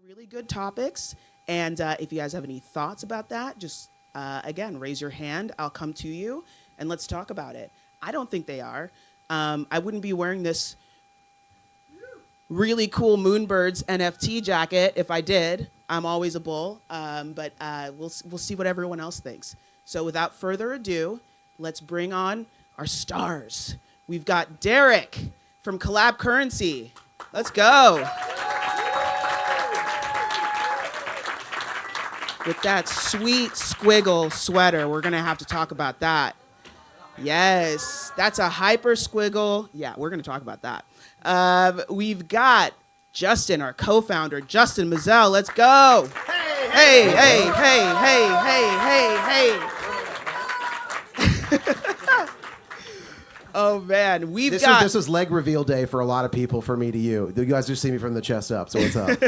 really good topics. And if you guys have any thoughts about that, just, again, raise your hand. I'll come to you, and let's talk about it. I don't think they are. I wouldn't be wearing this really cool Moonbirds NFT jacket if I did. I'm always a bull, but we'll see what everyone else thinks. So without further ado, let's bring on our stars. We've got Derek from Collab Currency. Let's go. With that sweet squiggle sweater, we're gonna have to talk about that. Yes, that's a hyper squiggle. Yeah, we're gonna talk about that. We've got Justin, our co-founder, Justin Mazel. Let's go. Hey, hey, hey, hey, hey, hey, hey. Oh man, This was leg reveal day for a lot of people, for me to you. You guys just see me from the chest up, so what's up?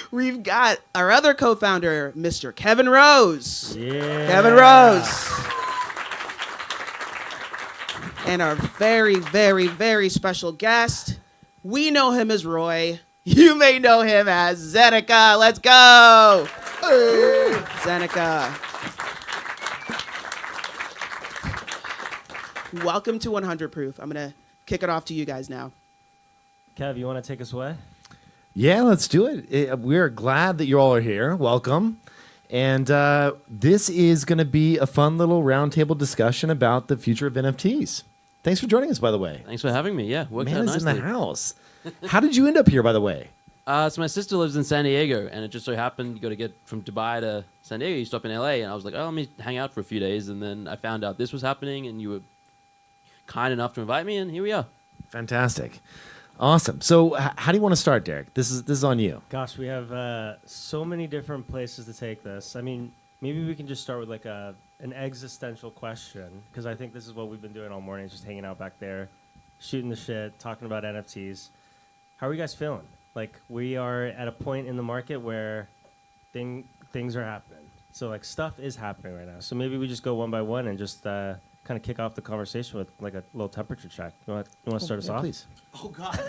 We've got our other co-founder, Mr. Kevin Rose. Yeah. Kevin Rose. And our very, very, very special guest. We know him as Roy. You may know him as Zeneca. Let's go. Hey. Zeneca. Welcome to 100 Proof. I'm going to kick it off to you guys now. Kev, you want to take us away? Yeah, let's do it. We're glad that you all are here. Welcome. And this is going to be a fun little roundtable discussion about the future of NFTs. Thanks for joining us, by the way. Thanks for having me. Yeah, worked out Man is nicely. in the house. How did you end up here, by the way? So my sister lives in San Diego, and it just so happened you got to get from Dubai to San Diego. You stop in LA, and I was like, oh, let me hang out for a few days. And then I found out this was happening, and you were kind enough to invite me, and here we are. Fantastic. Awesome. So how do you want to start, Derek? This is on you. Gosh, we have so many different places to take this. I mean, maybe we can just start with like an existential question, because I think this is what we've been doing all morning, just hanging out back there, shooting the shit, talking about NFTs. How are you guys feeling? Like, we are at a point in the market where things are happening. So, like, stuff is happening right now. So maybe we just go one by one and just kind of kick off the conversation with, like, a little temperature check. You want to start us off? Please. Oh, God.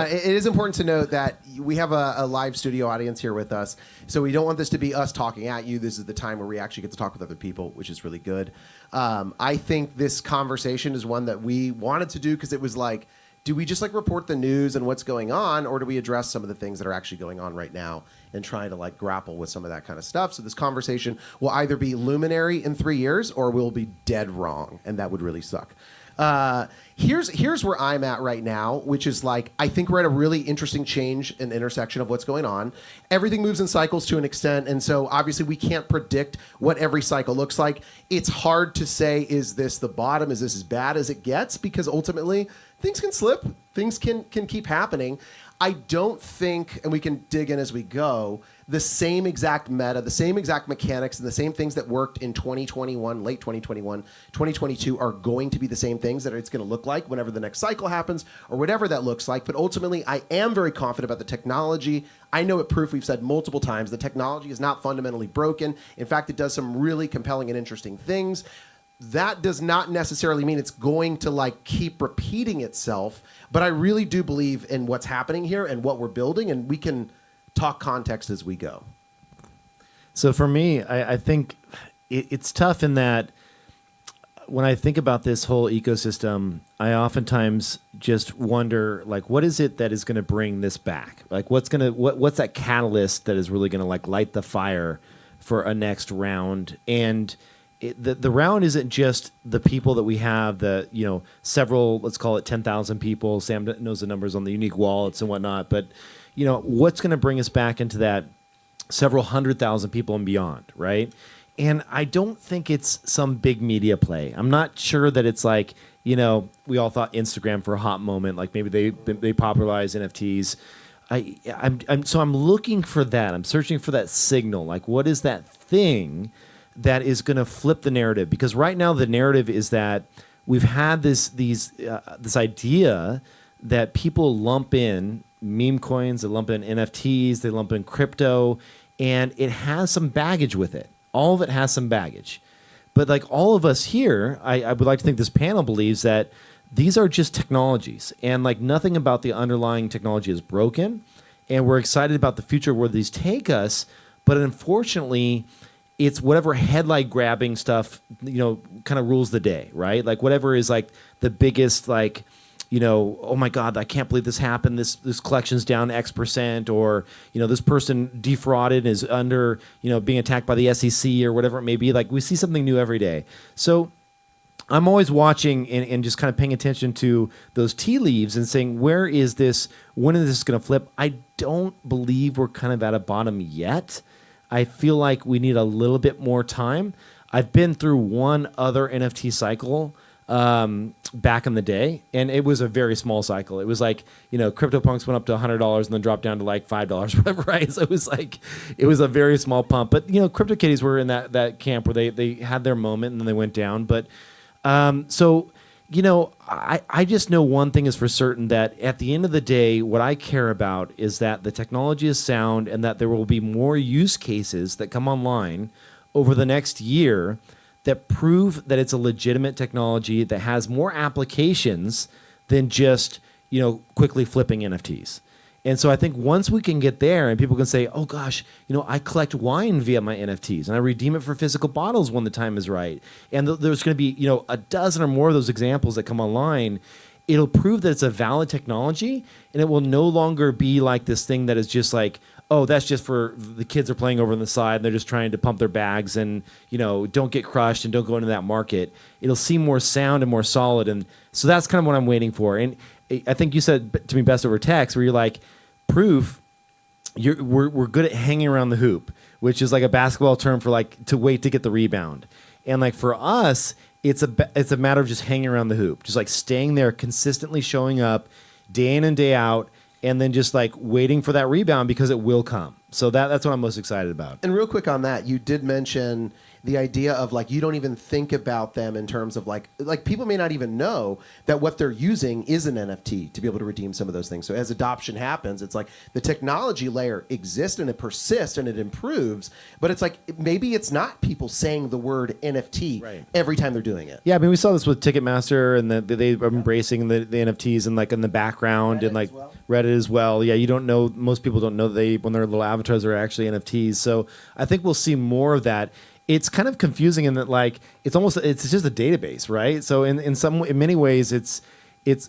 It is important to note that we have a live studio audience here with us, so we don't want this to be us talking at you. This is the time where we actually get to talk with other people, which is really good. I think this conversation is one that we wanted to do because it was like, do we just like report the news and what's going on, or do we address some of the things that are actually going on right now and trying to like grapple with some of that kind of stuff? So this conversation will either be luminary in 3 years or we'll be dead wrong, and that would really suck. Here's where I'm at right now, which is like, I think we're at a really interesting change and intersection of what's going on. Everything moves in cycles to an extent, and so obviously we can't predict what every cycle looks like. It's hard to say, is this the bottom? Is this as bad as it gets? Because ultimately, things can slip. Things can keep happening. I don't think, and we can dig in as we go, the same exact meta, the same exact mechanics, and the same things that worked in 2021, late 2021, 2022 are going to be the same things that it's going to look like whenever the next cycle happens or whatever that looks like. But ultimately, I am very confident about the technology. I know at Proof we've said multiple times the technology is not fundamentally broken. In fact, it does some really compelling and interesting things. That does not necessarily mean it's going to like keep repeating itself, but I really do believe in what's happening here and what we're building, and we can talk context as we go. So for me, I think it's tough in that when I think about this whole ecosystem, I oftentimes just wonder, like, what is it that is going to bring this back? Like, what's that catalyst that is really going to like light the fire for a next round? And the round isn't just the people that we have, several, let's call it 10,000 people. Sam knows the numbers on the unique wallets and whatnot. But, what's going to bring us back into that several 100,000 people and beyond, right? And I don't think it's some big media play. I'm not sure that it's like, we all thought Instagram for a hot moment, like maybe they popularized NFTs. I'm looking for that. I'm searching for that signal. Like, what is that thing that is going to flip the narrative? Because right now the narrative is that we've had this idea that people lump in meme coins, they lump in NFTs, they lump in crypto, and it has some baggage with it. All of it has some baggage. But like all of us here, I would like to think this panel believes that these are just technologies, and like nothing about the underlying technology is broken, and we're excited about the future where these take us. But unfortunately, it's whatever headlight grabbing stuff, kind of rules the day, right? Like whatever is like the biggest, like, oh my God, I can't believe this happened. This collection's down X%, or this person defrauded, is under being attacked by the SEC or whatever it may be. Like we see something new every day. So I'm always watching and just kind of paying attention to those tea leaves and saying, where is this? When is this going to flip? I don't believe we're kind of at a bottom yet. I feel like we need a little bit more time. I've been through one other NFT cycle back in the day, and it was a very small cycle. It was like, CryptoPunks went up to $100 and then dropped down to like $5, whatever, right? So it was a very small pump. But, CryptoKitties were in that camp where they had their moment and then they went down. But so, I just know one thing is for certain, that at the end of the day, what I care about is that the technology is sound and that there will be more use cases that come online over the next year that prove that it's a legitimate technology that has more applications than just, quickly flipping NFTs. And so I think once we can get there and people can say, oh gosh, I collect wine via my NFTs and I redeem it for physical bottles when the time is right. And there's going to be, a dozen or more of those examples that come online. It'll prove that it's a valid technology, and it will no longer be like this thing that is just like, oh, that's just for the kids are playing over on the side and they're just trying to pump their bags and, don't get crushed and don't go into that market. It'll seem more sound and more solid. And so that's kind of what I'm waiting for. And I think you said to me best over text, where you're like, proof, we're good at hanging around the hoop, which is like a basketball term for like to wait to get the rebound. And like for us, it's a matter of just hanging around the hoop, just like staying there, consistently showing up day in and day out, and then just like waiting for that rebound, because it will come. So that's what I'm most excited about. And real quick on that, you did mention the idea of like you don't even think about them in terms of like people may not even know that what they're using is an NFT to be able to redeem some of those things. So as adoption happens, it's like the technology layer exists and it persists and it improves, but it's like maybe it's not people saying the word NFT every time they're doing it. Yeah, I mean, we saw this with Ticketmaster, and they are embracing the NFTs and like in the background, Reddit and like as well. Reddit as well. Yeah, you don't know, most people don't know that when their little avatars are actually NFTs. So I think we'll see more of that. It's kind of confusing in that like it's just a database, right? So in many ways it's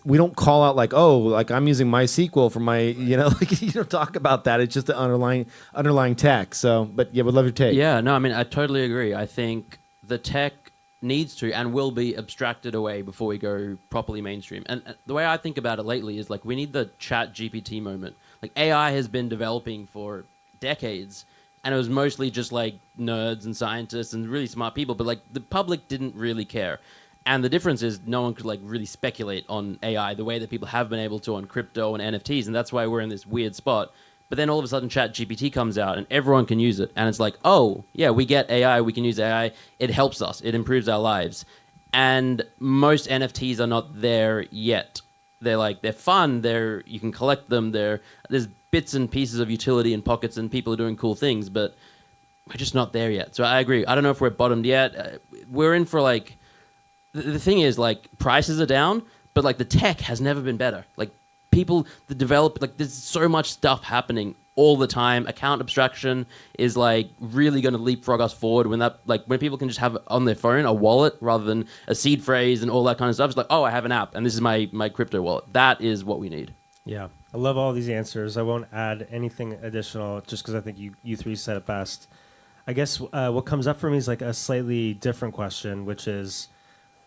we don't call out like, oh, like I'm using MySQL for my, like you don't talk about that. It's just the underlying tech. So, but yeah, would love your take. Yeah, no, I mean, I totally agree. I think the tech needs to and will be abstracted away before we go properly mainstream. And the way I think about it lately is like we need the chat GPT moment. Like AI has been developing for decades, and it was mostly just like nerds and scientists and really smart people, but like the public didn't really care. And the difference is no one could like really speculate on AI the way that people have been able to on crypto and NFTs, and that's why we're in this weird spot. But then all of a sudden ChatGPT comes out and everyone can use it, and it's like, oh yeah, we get AI, we can use AI, it helps us, it improves our lives. And most NFTs are not there yet. They're fun, you can collect them, there's bits and pieces of utility in pockets and people are doing cool things, but we're just not there yet. So I agree. I don't know if we're bottomed yet. We're in for like, the thing is like prices are down, but like the tech has never been better. Like people that develop, like there's so much stuff happening all the time. Account abstraction is like really going to leapfrog us forward when people can just have on their phone a wallet rather than a seed phrase and all that kind of stuff. It's like, oh, I have an app and this is my crypto wallet. That is what we need. Yeah, I love all these answers. I won't add anything additional just because I think you three said it best. I guess what comes up for me is like a slightly different question, which is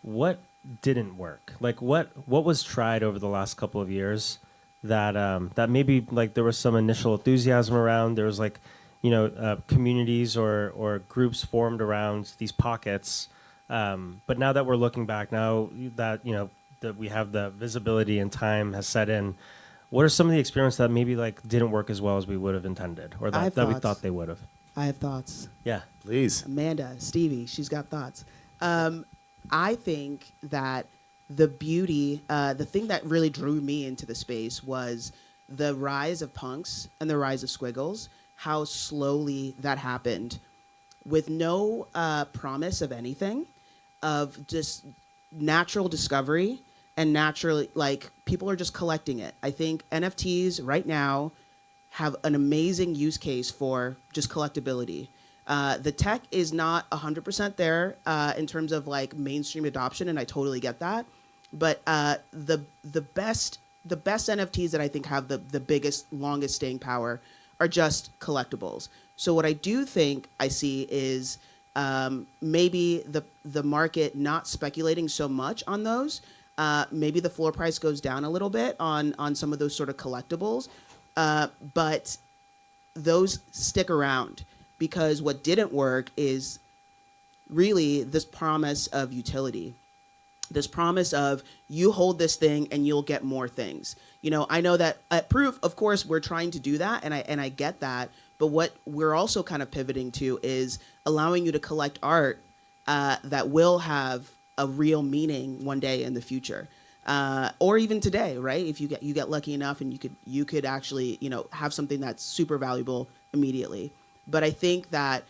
what didn't work? Like what was tried over the last couple of years that that maybe like there was some initial enthusiasm around. There was like, communities or groups formed around these pockets. But now that we're looking back, now that, that we have the visibility and time has set in, what are some of the experiments that maybe like didn't work as well as we would have intended, or that we thought they would have? I have thoughts. Yeah, please. Amanda, Stevie, she's got thoughts. I think that the beauty, the thing that really drew me into the space was the rise of punks and the rise of squiggles, how slowly that happened with no promise of anything, of just natural discovery and naturally, like, people are just collecting it. I think NFTs right now have an amazing use case for just collectability. The tech is not 100% there in terms of like mainstream adoption, and I totally get that. But the best NFTs that I think have the biggest, longest staying power are just collectibles. So what I do think I see is maybe the market not speculating so much on those. Maybe the floor price goes down a little bit on some of those sort of collectibles, but those stick around, because what didn't work is really this promise of utility. This promise of you hold this thing and you'll get more things. You know, I know that at Proof, of course, we're trying to do that, and I get that. But what we're also kind of pivoting to is allowing you to collect art that will have a real meaning one day in the future, or even today, right? If you get lucky enough, and you could actually, you know, have something that's super valuable immediately. But I think that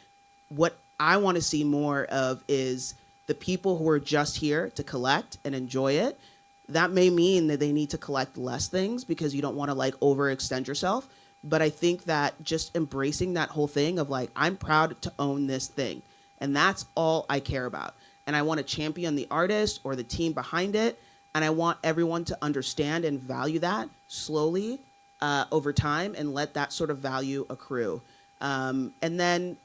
what I want to see more of is the people who are just here to collect and enjoy it. That may mean that they need to collect less things because you don't want to like overextend yourself. But I think that just embracing that whole thing of like, I'm proud to own this thing. And that's all I care about. And I want to champion the artist or the team behind it. And I want everyone to understand and value that slowly over time, and let that sort of value accrue. And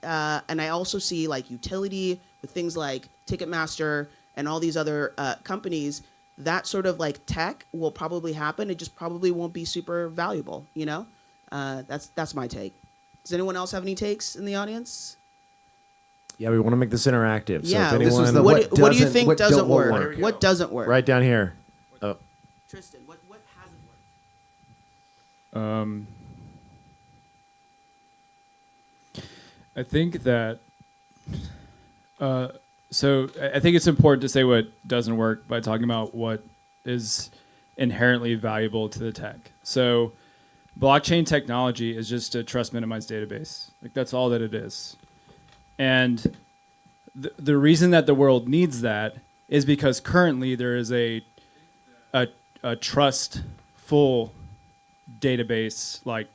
I also see like utility with things like Ticketmaster and all these other companies. That sort of like tech will probably happen. It just probably won't be super valuable, you know? That's my take. Does anyone else have any takes in the audience? Yeah, we want to make this interactive. Yeah, so if this was anyone, the what do you doesn't- think what doesn't don't work? work. What doesn't work? right down here. Oh, Tristan, what hasn't worked? I think that, so I think it's important to say what doesn't work by talking about what is inherently valuable to the tech. So blockchain technology is just a trust minimized database. Like, that's all that it is. And the reason that the world needs that is because currently there is a trustful database like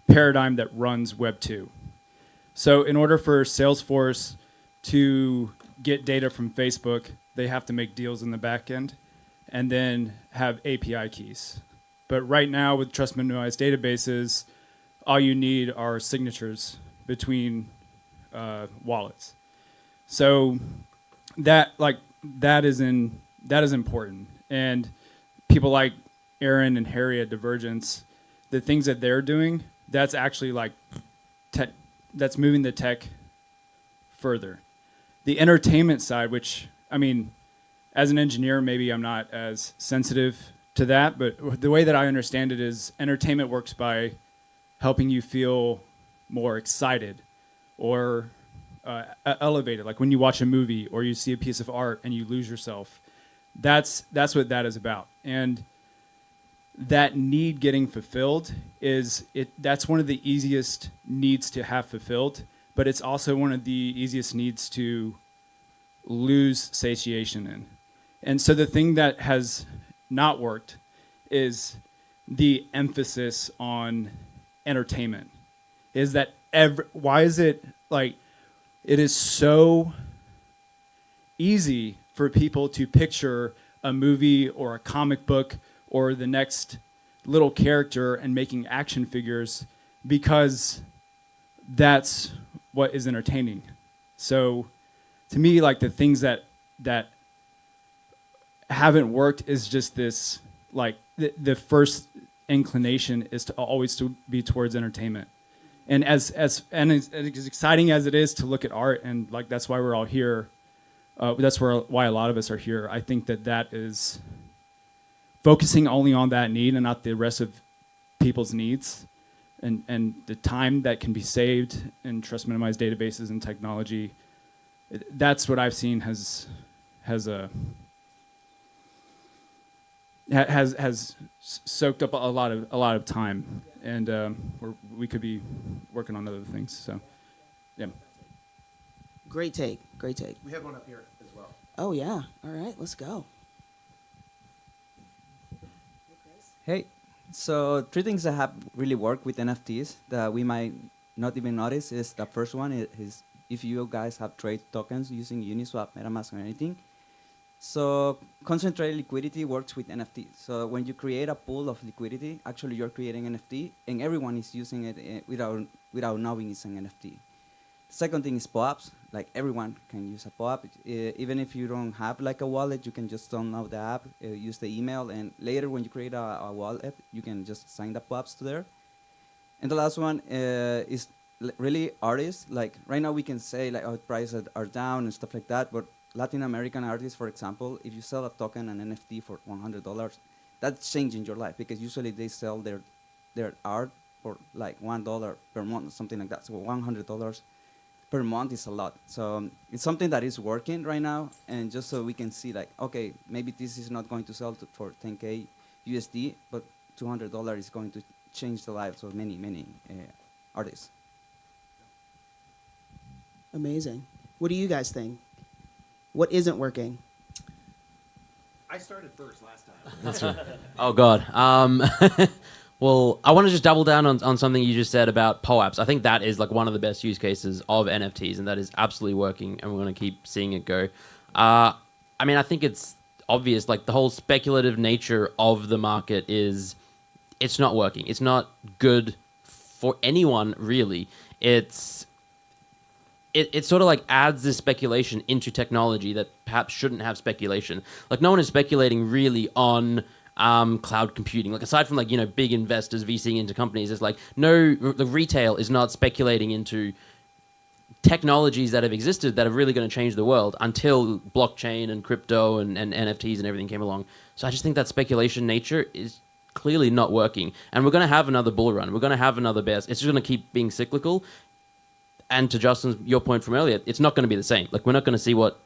paradigm that runs Web 2. So in order for Salesforce to get data from Facebook, they have to make deals in the back end and then have API keys. But right now with trust minimized databases, all you need are signatures between wallets. So that is important. And people like Aaron and Harry at Divergence, the things that they're doing, that's actually like that's moving the tech further. The entertainment side, which, I mean, as an engineer, maybe I'm not as sensitive to that, but the way that I understand it is entertainment works by helping you feel more excited or elevated. Like when you watch a movie or you see a piece of art and you lose yourself. That's what that is about. And that need getting fulfilled that's one of the easiest needs to have fulfilled, but it's also one of the easiest needs to lose satiation in. And so the thing that has not worked is the emphasis on entertainment. Is that why is it like it is so easy for people to picture a movie or a comic book or the next little character and making action figures because that's what is entertaining. So to me, like the things that haven't worked is just this, like the first inclination is to always to be towards entertainment. And as exciting as it is to look at art, and like that's why we're all here, why a lot of us are here. I think that is focusing only on that need and not the rest of people's needs, and the time that can be saved in trust minimized databases and technology. That's what I've seen has soaked up a lot of time, and we could be working on other things. So, yeah. Great take. We have one up here as well. Oh yeah. All right, let's go. Hey, so three things that have really worked with NFTs that we might not even notice is the first one is if you guys have trade tokens using Uniswap, MetaMask, or anything. So concentrated liquidity works with NFTs. So when you create a pool of liquidity, actually you're creating NFT, and everyone is using it without knowing it's an NFT. Second thing is POAPs. Like everyone can use a POAP. Even if you don't have like a wallet, you can just download the app, use the email, and later when you create a wallet, you can just sign the POAPs to there. And the last one is really artists. Like right now we can say like, oh, prices are down and stuff like that, but Latin American artists, for example, if you sell a token, an NFT for $100, that's changing your life because usually they sell their art for like $1 per month, something like that. So $100 per month is a lot. So it's something that is working right now, and just so we can see like, okay, maybe this is not going to sell for 10K USD, but $200 is going to change the lives of many artists. Amazing. What do you guys think? What isn't working? I started first last time. Oh God. Well, I want to just double down on something you just said about POAPs. I think that is like one of the best use cases of NFTs, and that is absolutely working, and we're going to keep seeing it go. I mean, I think it's obvious, like the whole speculative nature of the market it's not working. It's not good for anyone, really. It sort of like adds this speculation into technology that perhaps shouldn't have speculation. Like no one is speculating really on cloud computing. Like aside from like, big investors VCing into companies, it's like the retail is not speculating into technologies that have existed that are really going to change the world until blockchain and crypto and NFTs and everything came along. So I just think that speculation nature is clearly not working. And we're going to have another bull run. We're going to have another bear. It's just going to keep being cyclical. And to your point from earlier, it's not going to be the same. Like we're not going to see what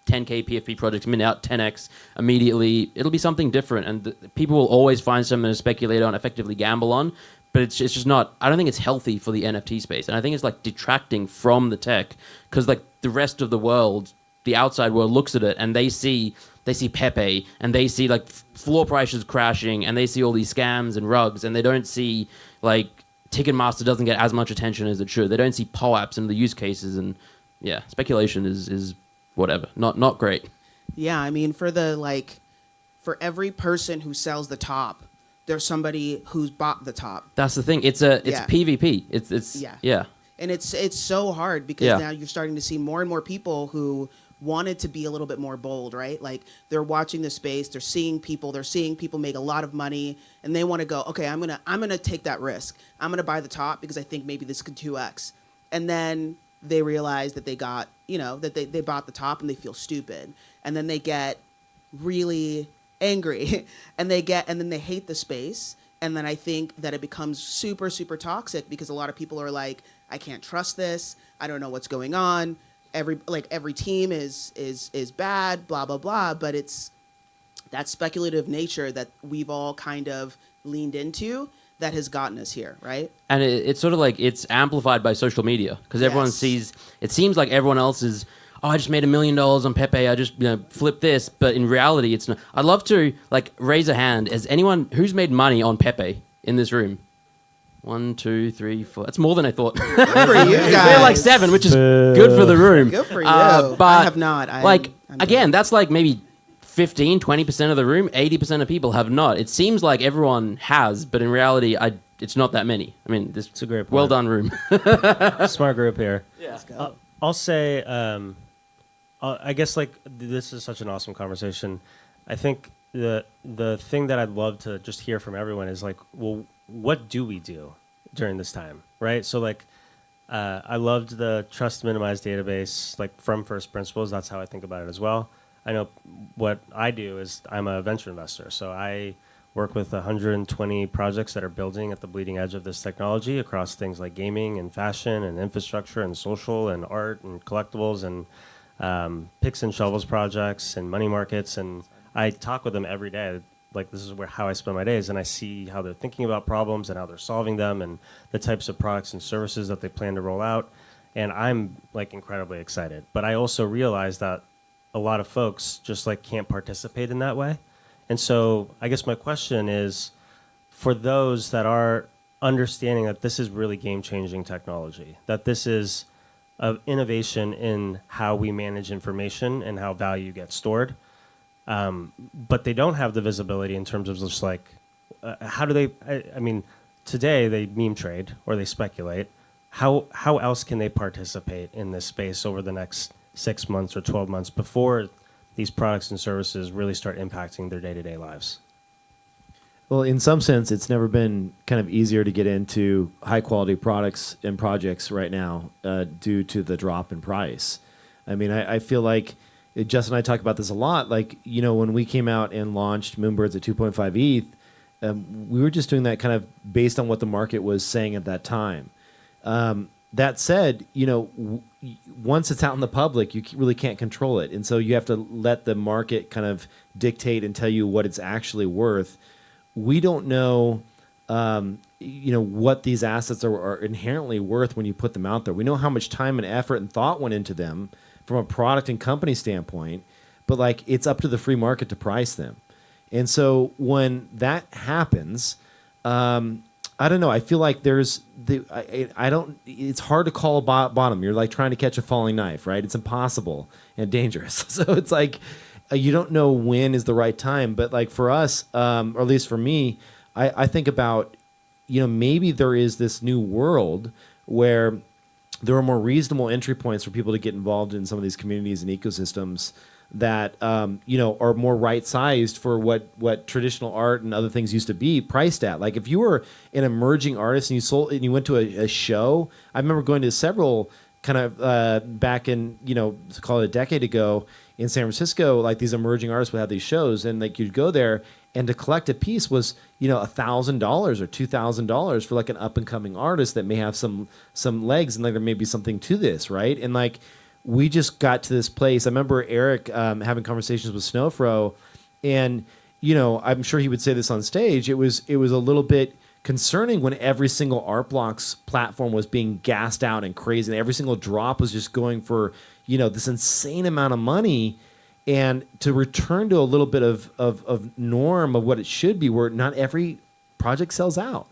10K PFP projects mint out 10x immediately. It'll be something different, and people will always find something to speculate on, effectively gamble on. But it's just not. I don't think it's healthy for the NFT space, and I think it's like detracting from the tech because like the rest of the world, the outside world looks at it and they see Pepe and they see like floor prices crashing and they see all these scams and rugs, and they don't see like Ticketmaster doesn't get as much attention as it should. They don't see POAPs and the use cases, and yeah, speculation is whatever, not great. Yeah, I mean, for every person who sells the top, there's somebody who's bought the top. That's the thing. It's Yeah. PvP. It's yeah. And it's so hard because now you're starting to see more and more people who wanted to be a little bit more bold, right? Like they're watching the space, they're seeing people make a lot of money, and they want to go, okay, I'm gonna take that risk. I'm gonna buy the top because I think maybe this could 2x. And then they realize that they got, that they bought the top and they feel stupid. And then they get really angry and then they hate the space. And then I think that it becomes super, super toxic because a lot of people are like, I can't trust this. I don't know what's going on. Every team is bad, blah, blah, blah. But it's that speculative nature that we've all kind of leaned into that has gotten us here, right? And it's sort of like it's amplified by social media because everyone sees. It seems like everyone else is. Oh, I just made $1 million on Pepe. I just flipped this, but in reality, it's not. I'd love to raise a hand. Has anyone who's made money on Pepe in this room? 1, 2, 3, 4. That's more than I thought. Good for you guys. We're like 7, which is good for the room. Good for you. But I have not. Again, that's like maybe 15, 20% of the room. 80% of people have not. It seems like everyone has, but in reality, it's not that many. I mean, this It's a great point. well done room. Smart group here. Yeah. Let's go. I'll say, I guess this is such an awesome conversation. I think the thing that I'd love to just hear from everyone is well, what do we do during this time, right? So I loved the trust minimized database, from first principles. That's how I think about it as well. I know what I do is I'm a venture investor, so I work with 120 projects that are building at the bleeding edge of this technology across things like gaming and fashion and infrastructure and social and art and collectibles and picks and shovels projects and money markets. And I talk with them every day. This is how I spend my days, and I see how they're thinking about problems and how they're solving them and the types of products and services that they plan to roll out. And I'm incredibly excited. But I also realize that a lot of folks just can't participate in that way. And so I guess my question is, for those that are understanding that this is really game-changing technology, that this is an innovation in how we manage information and how value gets stored, but they don't have the visibility in terms of just like, how do they, I mean, today they meme trade or they speculate. How else can they participate in this space over the next 6 months or 12 months before these products and services really start impacting their day-to-day lives? Well, in some sense, it's never been kind of easier to get into high-quality products and projects right now due to the drop in price. I mean, I feel like Justin and I talk about this a lot. Like, you know, when we came out and launched Moonbirds at 2.5 ETH, we were just doing that kind of based on what the market was saying at that time. That said, you know, once it's out in the public, you really can't control it. And so you have to let the market kind of dictate and tell you what it's actually worth. We don't know, you know, what these assets are inherently worth when you put them out there. We know how much time and effort and thought went into them from a product and company standpoint, but like it's up to the free market to price them. And so when that happens, I don't know. I feel like there's I don't. It's hard to call a bottom. You're like trying to catch a falling knife, right? It's impossible and dangerous. So it's like you don't know when is the right time. But like for us, or at least for me, I think about, you know, maybe there is this new world where there are more reasonable entry points for people to get involved in some of these communities and ecosystems that you know, are more right-sized for what traditional art and other things used to be priced at. Like if you were an emerging artist and you went to a show, I remember going to several kind of back in, you know, call it a decade ago in San Francisco, like these emerging artists would have these shows, and like you'd go there and to collect a piece was, you know, $1,000 or $2,000 for like an up and coming artist that may have some legs, and like there may be something to this, right? And like we just got to this place. I remember Eric having conversations with Snowfro, and you know, I'm sure he would say this on stage. It was a little bit concerning when every single Art Blocks platform was being gassed out and crazy, and every single drop was just going for, you know, this insane amount of money, and to return to a little bit of norm of what it should be, where not every project sells out,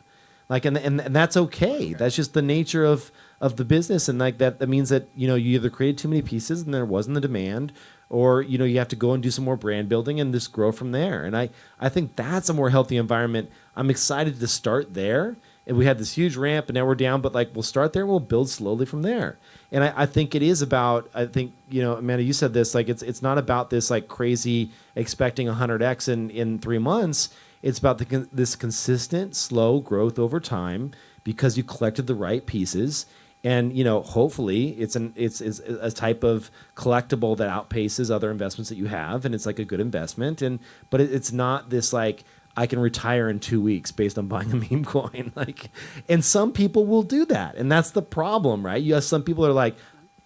like, and that's okay. That's just the nature of the business, and like that means that, you know, you either created too many pieces and there wasn't the demand, or, you know, you have to go and do some more brand building and just grow from there. And I think that's a more healthy environment. I'm excited to start there. And we had this huge ramp, and now we're down, but like we'll start there and we'll build slowly from there. And I think it is about, I think, you know, Amanda, you said this, like it's not about this like crazy expecting 100x in 3 months. It's about this consistent, slow growth over time because you collected the right pieces. And, you know, hopefully it's a type of collectible that outpaces other investments that you have, and it's like a good investment. But it's not this like I can retire in 2 weeks based on buying a meme coin. Like, and some people will do that, and that's the problem, right? You have some people that are like,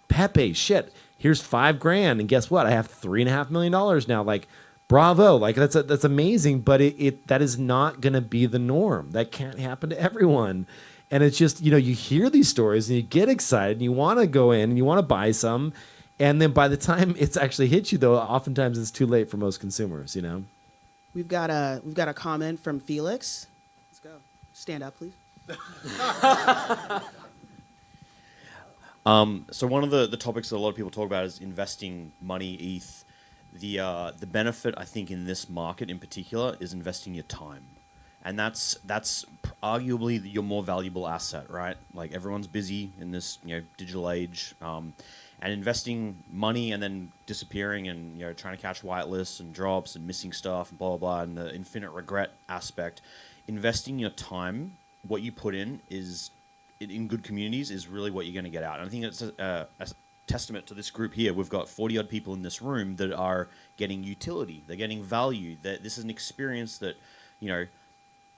Pepe, shit, here's $5,000, and guess what? I have $3.5 million now. Like, bravo! Like that's amazing, but that is not going to be the norm. That can't happen to everyone. And it's just, you know, you hear these stories and you get excited and you want to go in and you want to buy some. And then by the time it's actually hit you, though, oftentimes it's too late for most consumers, you know? We've got a comment from Felix. Let's go. Stand up, please. So one of the topics that a lot of people talk about is investing money, ETH. The benefit, I think, in this market in particular is investing your time. And that's arguably your more valuable asset, right? Like everyone's busy in this, you know, digital age, and investing money and then disappearing and, you know, trying to catch whitelists and drops and missing stuff and blah blah blah, and the infinite regret aspect. Investing your time, what you put in good communities is really what you're going to get out. And I think it's a testament to this group here. We've got 40 odd people in this room that are getting utility. They're getting value. This is an experience that, you know,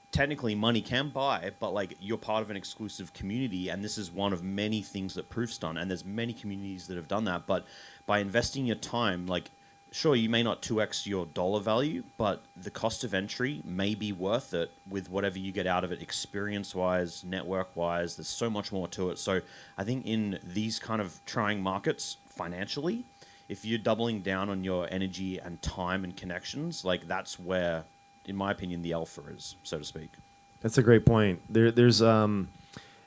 technically money can buy, but like you're part of an exclusive community, and this is one of many things that Proof's done, and there's many communities that have done that. But by investing your time, like, sure, you may not 2x your dollar value, but the cost of entry may be worth it with whatever you get out of it, experience-wise, network-wise. There's so much more to it. So I think in these kind of trying markets financially, if you're doubling down on your energy and time and connections, like that's where, in my opinion, the alpha is, so to speak. That's a great point. There's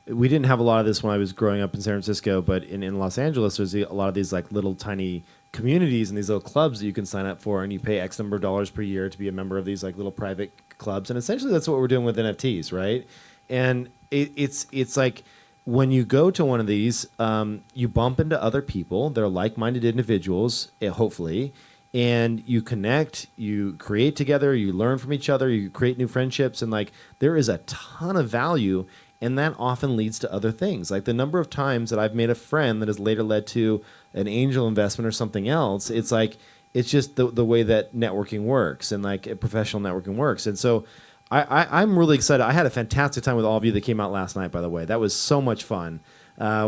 we didn't have a lot of this when I was growing up in San Francisco, but in Los Angeles, there's a lot of these like little tiny communities and these little clubs that you can sign up for, and you pay X number of dollars per year to be a member of these like little private clubs. And essentially, that's what we're doing with NFTs, right? And it's like when you go to one of these, you bump into other people. They're like-minded individuals, hopefully. And you connect, you create together, you learn from each other, you create new friendships, and like there is a ton of value, and that often leads to other things. Like the number of times that I've made a friend that has later led to an angel investment or something else, it's like it's just the way that networking works and like professional networking works. And so I'm really excited. I had a fantastic time with all of you that came out last night, by the way. That was so much fun.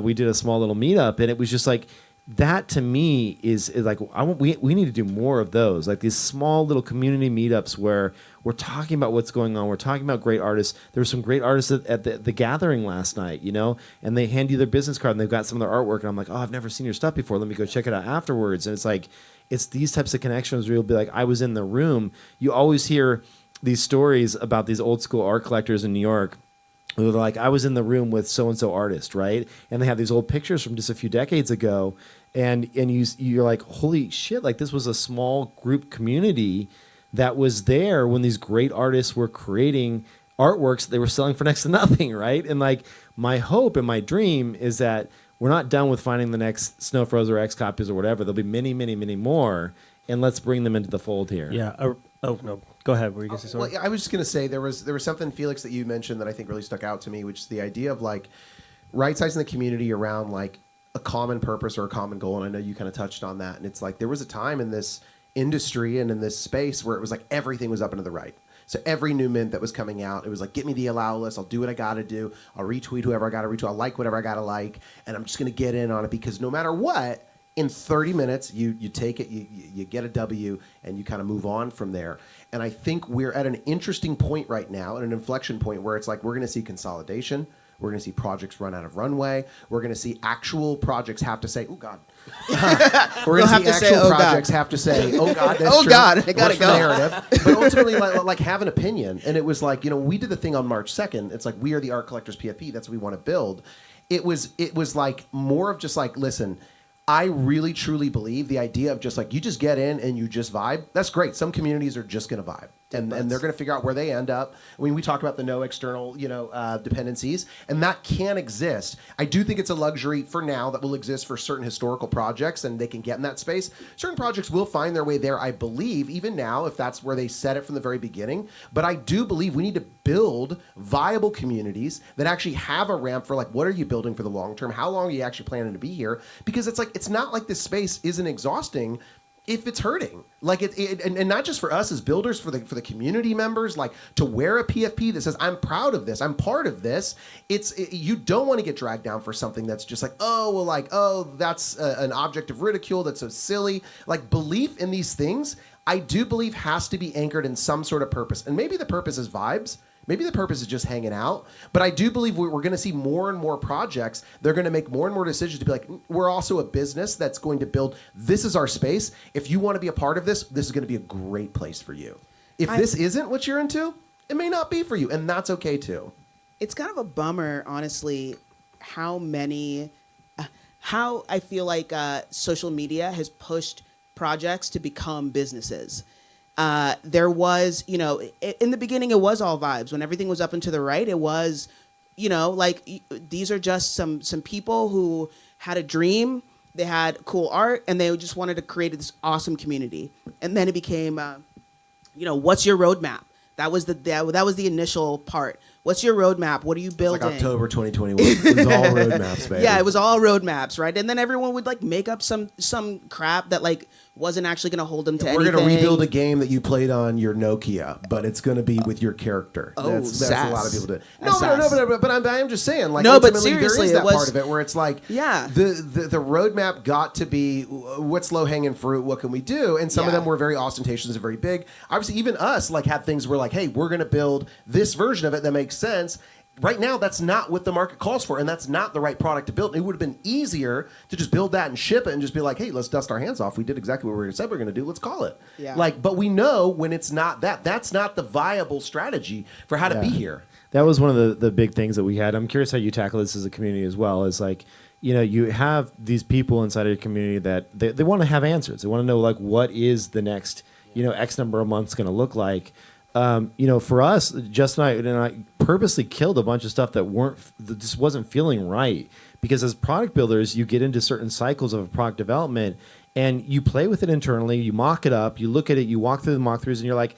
We did a small little meetup, and it was just like, that to me is like we need to do more of those, like these small little community meetups where we're talking about what's going on. We're talking about great artists. There were some great artists at the gathering last night, and they hand you their business card and they've got some of their artwork, and I'm like, oh, I've never seen your stuff before. Let me go check it out afterwards. And it's like, it's these types of connections where you'll be like, I was in the room. You always hear these stories about these old school art collectors in New York. They're like, I was in the room with so-and-so artist, right? And they have these old pictures from just a few decades ago. And you're like, holy shit, like this was a small group community that was there when these great artists were creating artworks that they were selling for next to nothing, right? And like my hope and my dream is that we're not done with finding the next Snow Froze or X copies or whatever. There'll be many, many, many more. And let's bring them into the fold here. Yeah. Oh, no. Go ahead. Were you going to say something? Well, I was just going to say there was something, Felix, that you mentioned that I think really stuck out to me, which is the idea of like right-sizing the community around like a common purpose or a common goal. And I know you kind of touched on that. And it's like there was a time in this industry and in this space where it was like everything was up and to the right. So every new mint that was coming out, it was like, get me the allow list. I'll do what I got to do. I'll retweet whoever I got to retweet. I'll like whatever I got to like. And I'm just going to get in on it because no matter what, in 30 minutes, you take it, you get a W, and you kind of move on from there. And I think we're at an interesting point right now, at an inflection point where it's like we're going to see consolidation. We're going to see projects run out of runway. We're going to see actual projects have to say, oh, God. We're going to see actual projects have to say, oh, God, that's oh, true. God, I got to go. Narrative. But ultimately, like have an opinion. And it was like, we did the thing on March 2nd. It's like, we are the Art Collectors PFP. That's what we want to build. It was like more of just like, listen, I really, truly believe the idea of just like, you just get in and you just vibe. That's great. Some communities are just going to vibe. And they're going to figure out where they end up. I mean, we talked about the no external, dependencies, and that can exist. I do think it's a luxury for now that will exist for certain historical projects, and they can get in that space. Certain projects will find their way there, I believe, even now, if that's where they set it from the very beginning. But I do believe we need to build viable communities that actually have a ramp for, like, what are you building for the long term? How long are you actually planning to be here? Because it's like, it's not like this space isn't exhausting if it's hurting, like and not just for us as builders, for the community members, like to wear a PFP that says I'm proud of this, I'm part of this. You don't want to get dragged down for something that's just like, that's an object of ridicule, that's so silly. Like, belief in these things, I do believe has to be anchored in some sort of purpose, and maybe the purpose is vibes. Maybe the purpose is just hanging out. But I do believe we're going to see more and more projects. They're going to make more and more decisions to be like, we're also a business that's going to build, this is our space. If you want to be a part of this, this is going to be a great place for you. If this isn't what you're into, it may not be for you. And that's okay too. It's kind of a bummer, honestly, how I feel like social media has pushed projects to become businesses. There was, in the beginning, it was all vibes. When everything was up and to the right, it was, these are just some people who had a dream. They had cool art, and they just wanted to create this awesome community. And then it became, what's your roadmap? That was the initial part. What's your roadmap? What are you building? It's like October 2021. It was all roadmaps, baby. Yeah, it was all roadmaps, right? And then everyone would like make up some crap that like wasn't actually going to hold them to anything. We're going to rebuild a game that you played on your Nokia, but it's going to be with your character. Oh, that's sass. a lot of people do. That's But I'm just saying, like, no, but ultimately, seriously, there is that it was, part of it where it's like, yeah, the roadmap got to be what's low hanging fruit, what can we do? And some of them were very ostentatious and very big. Obviously, even us like had things where like, hey, we're going to build this version of it that makes sense. Right now, that's not what the market calls for, and that's not the right product to build. It would have been easier to just build that and ship it and just be like, hey, let's dust our hands off. We did exactly what we said we're going to do. Let's call it. Yeah. But we know when it's not that. That's not the viable strategy for how to be here. that was one of the big things that we had. I'm curious how you tackle this as a community as well. Is like, you have these people inside of your community that they want to have answers. They want to know like what is the next, X number of months going to look like. For us, Justin and I purposely killed a bunch of stuff that just wasn't feeling right, because as product builders, you get into certain cycles of product development and you play with it internally, you mock it up, you look at it, you walk through the mock throughs, and you're like,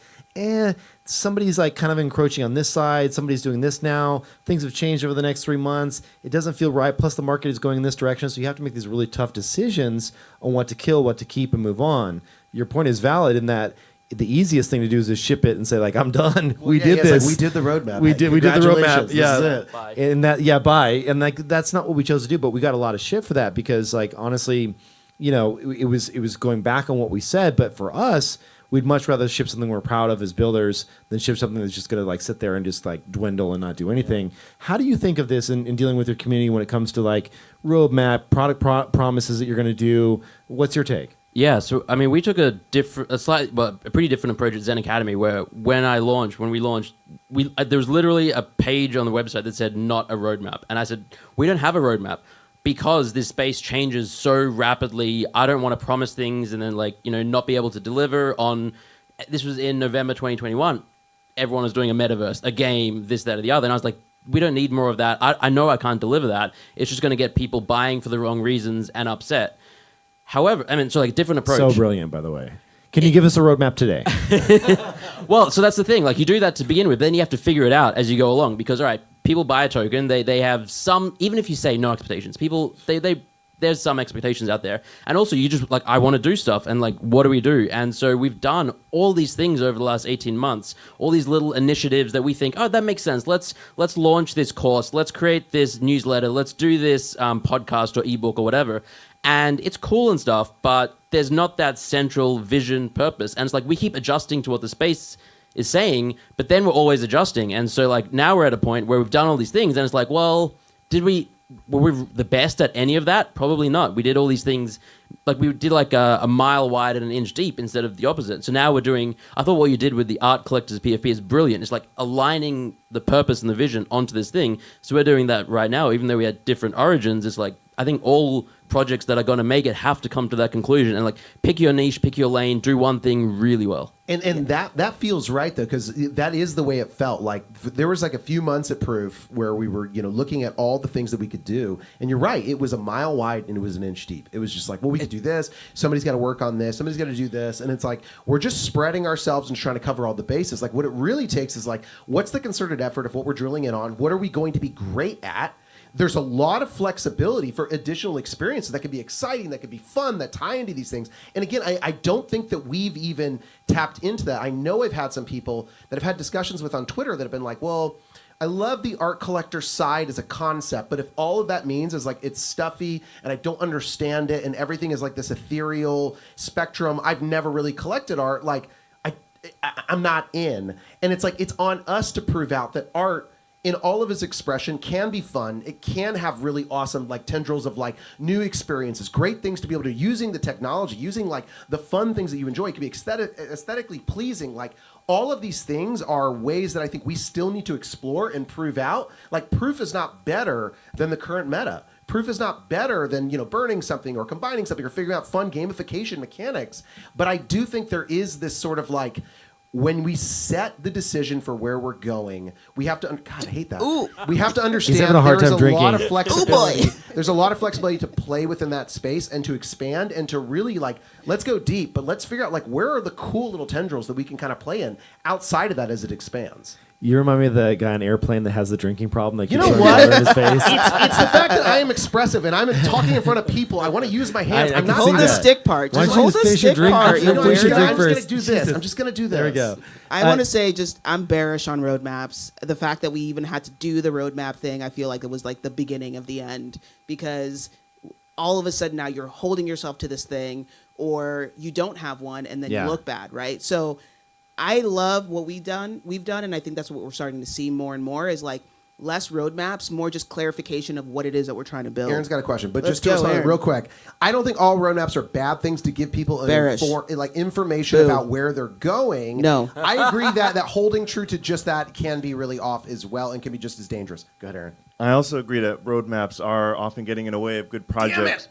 somebody's like kind of encroaching on this side, somebody's doing this now, things have changed over the next 3 months, it doesn't feel right, plus the market is going in this direction, so you have to make these really tough decisions on what to kill, what to keep, and move on. Your point is valid in that the easiest thing to do is just ship it and say like, I'm done. We did this. Like, we did the roadmap. We did the roadmap. Congratulations. Yeah. This is it. Bye. And bye. And like that's not what we chose to do, but we got a lot of shit for that because like honestly, it was going back on what we said, but for us, we'd much rather ship something we're proud of as builders than ship something that's just going to like sit there and just like dwindle and not do anything. Yeah. How do you think of this in dealing with your community when it comes to like roadmap, product promises that you're going to do? What's your take? Yeah, so I mean, we took a pretty different approach at Zen Academy. Where when we launched, there was literally a page on the website that said "not a roadmap," and I said, "We don't have a roadmap because this space changes so rapidly. I don't want to promise things and then not be able to deliver on." This was in November 2021. Everyone was doing a metaverse, a game, this, that, or the other, and I was like, "We don't need more of that. I know I can't deliver that. It's just going to get people buying for the wrong reasons and upset." However, I mean, so like a different approach. So brilliant, by the way. Can you give us a roadmap today? Well, so that's the thing. Like you do that to begin with, then you have to figure it out as you go along. Because all right, people buy a token, they have some. Even if you say no expectations, people there's some expectations out there. And also, you just like I want to do stuff, and like what do we do? And so we've done all these things over the last 18 months. All these little initiatives that we think, oh, that makes sense. Let's launch this course. Let's create this newsletter. Let's do this podcast or ebook or whatever. And it's cool and stuff, but there's not that central vision purpose. And it's like we keep adjusting to what the space is saying, but then we're always adjusting. And so like now we're at a point where we've done all these things and it's like, well, were we the best at any of that? Probably not. We did all these things, like we did like a mile wide and an inch deep instead of the opposite. So now I thought what you did with the art collectors PFP is brilliant. It's like aligning the purpose and the vision onto this thing. So we're doing that right now, even though we had different origins. It's like, I think all projects that are going to make it have to come to that conclusion and like pick your niche, pick your lane, do one thing really well. And that feels right though, because that is the way it felt. Like there was like a few months at Proof where we were looking at all the things that we could do, and you're right, it was a mile wide and it was an inch deep. It was just like, well, we could do this, somebody's got to work on this, somebody's got to do this, and it's like we're just spreading ourselves and trying to cover all the bases. Like what it really takes is like, what's the concerted effort of what we're drilling in on? What are we going to be great at? There's a lot of flexibility for additional experiences that could be exciting, that could be fun, that tie into these things. And again, I don't think that we've even tapped into that. I know I've had some people that I've had discussions with on Twitter that have been like, well, I love the art collector side as a concept, but if all of that means is like it's stuffy and I don't understand it and everything is like this ethereal spectrum, I've never really collected art, like I'm not in. And it's like it's on us to prove out that art in all of its expression can be fun. It can have really awesome like tendrils of like new experiences, great things to be able to using the technology, using like the fun things that you enjoy. It can be aesthetically pleasing. Like all of these things are ways that I think we still need to explore and prove out. Like Proof is not better than the current meta. Proof is not better than burning something or combining something or figuring out fun gamification mechanics. But I do think there is this sort of like, when we set the decision for where we're going, we have to. God, I hate that. Ooh. We have to understand having a hard there's time a drinking. lot of flexibility. Oh, boy. There's a lot of flexibility to play within that space and to expand and to really like, let's go deep, but let's figure out like where are the cool little tendrils that we can kind of play in outside of that as it expands. You remind me of the guy on Airplane that has the drinking problem. That You keeps know throwing what? water in his face. It's the fact that I am expressive and I'm talking in front of people. I want to use my hands. I I'm can not see Hold the that. stick part. Why Just don't you hold just the finish your stick drink? part. You I'm know, just finish your going drink to first. do this. Jesus. I'm just going to do this. There we go. I want to say just I'm bearish on roadmaps. The fact that we even had to do the roadmap thing, I feel like it was like the beginning of the end, because all of a sudden now you're holding yourself to this thing or you don't have one and then Yeah. you look bad, right? So I love what we've done, and I think that's what we're starting to see more and more is like less roadmaps, more just clarification of what it is that we're trying to build. Aaron's got a question, but Let's just to go, respond Aaron. real quick, I don't think all roadmaps are bad things to give people Bearish. information Boo. about where they're going. No. I agree that holding true to just that can be really off as well and can be just as dangerous. Go ahead, Aaron. I also agree that roadmaps are often getting in the way of good projects.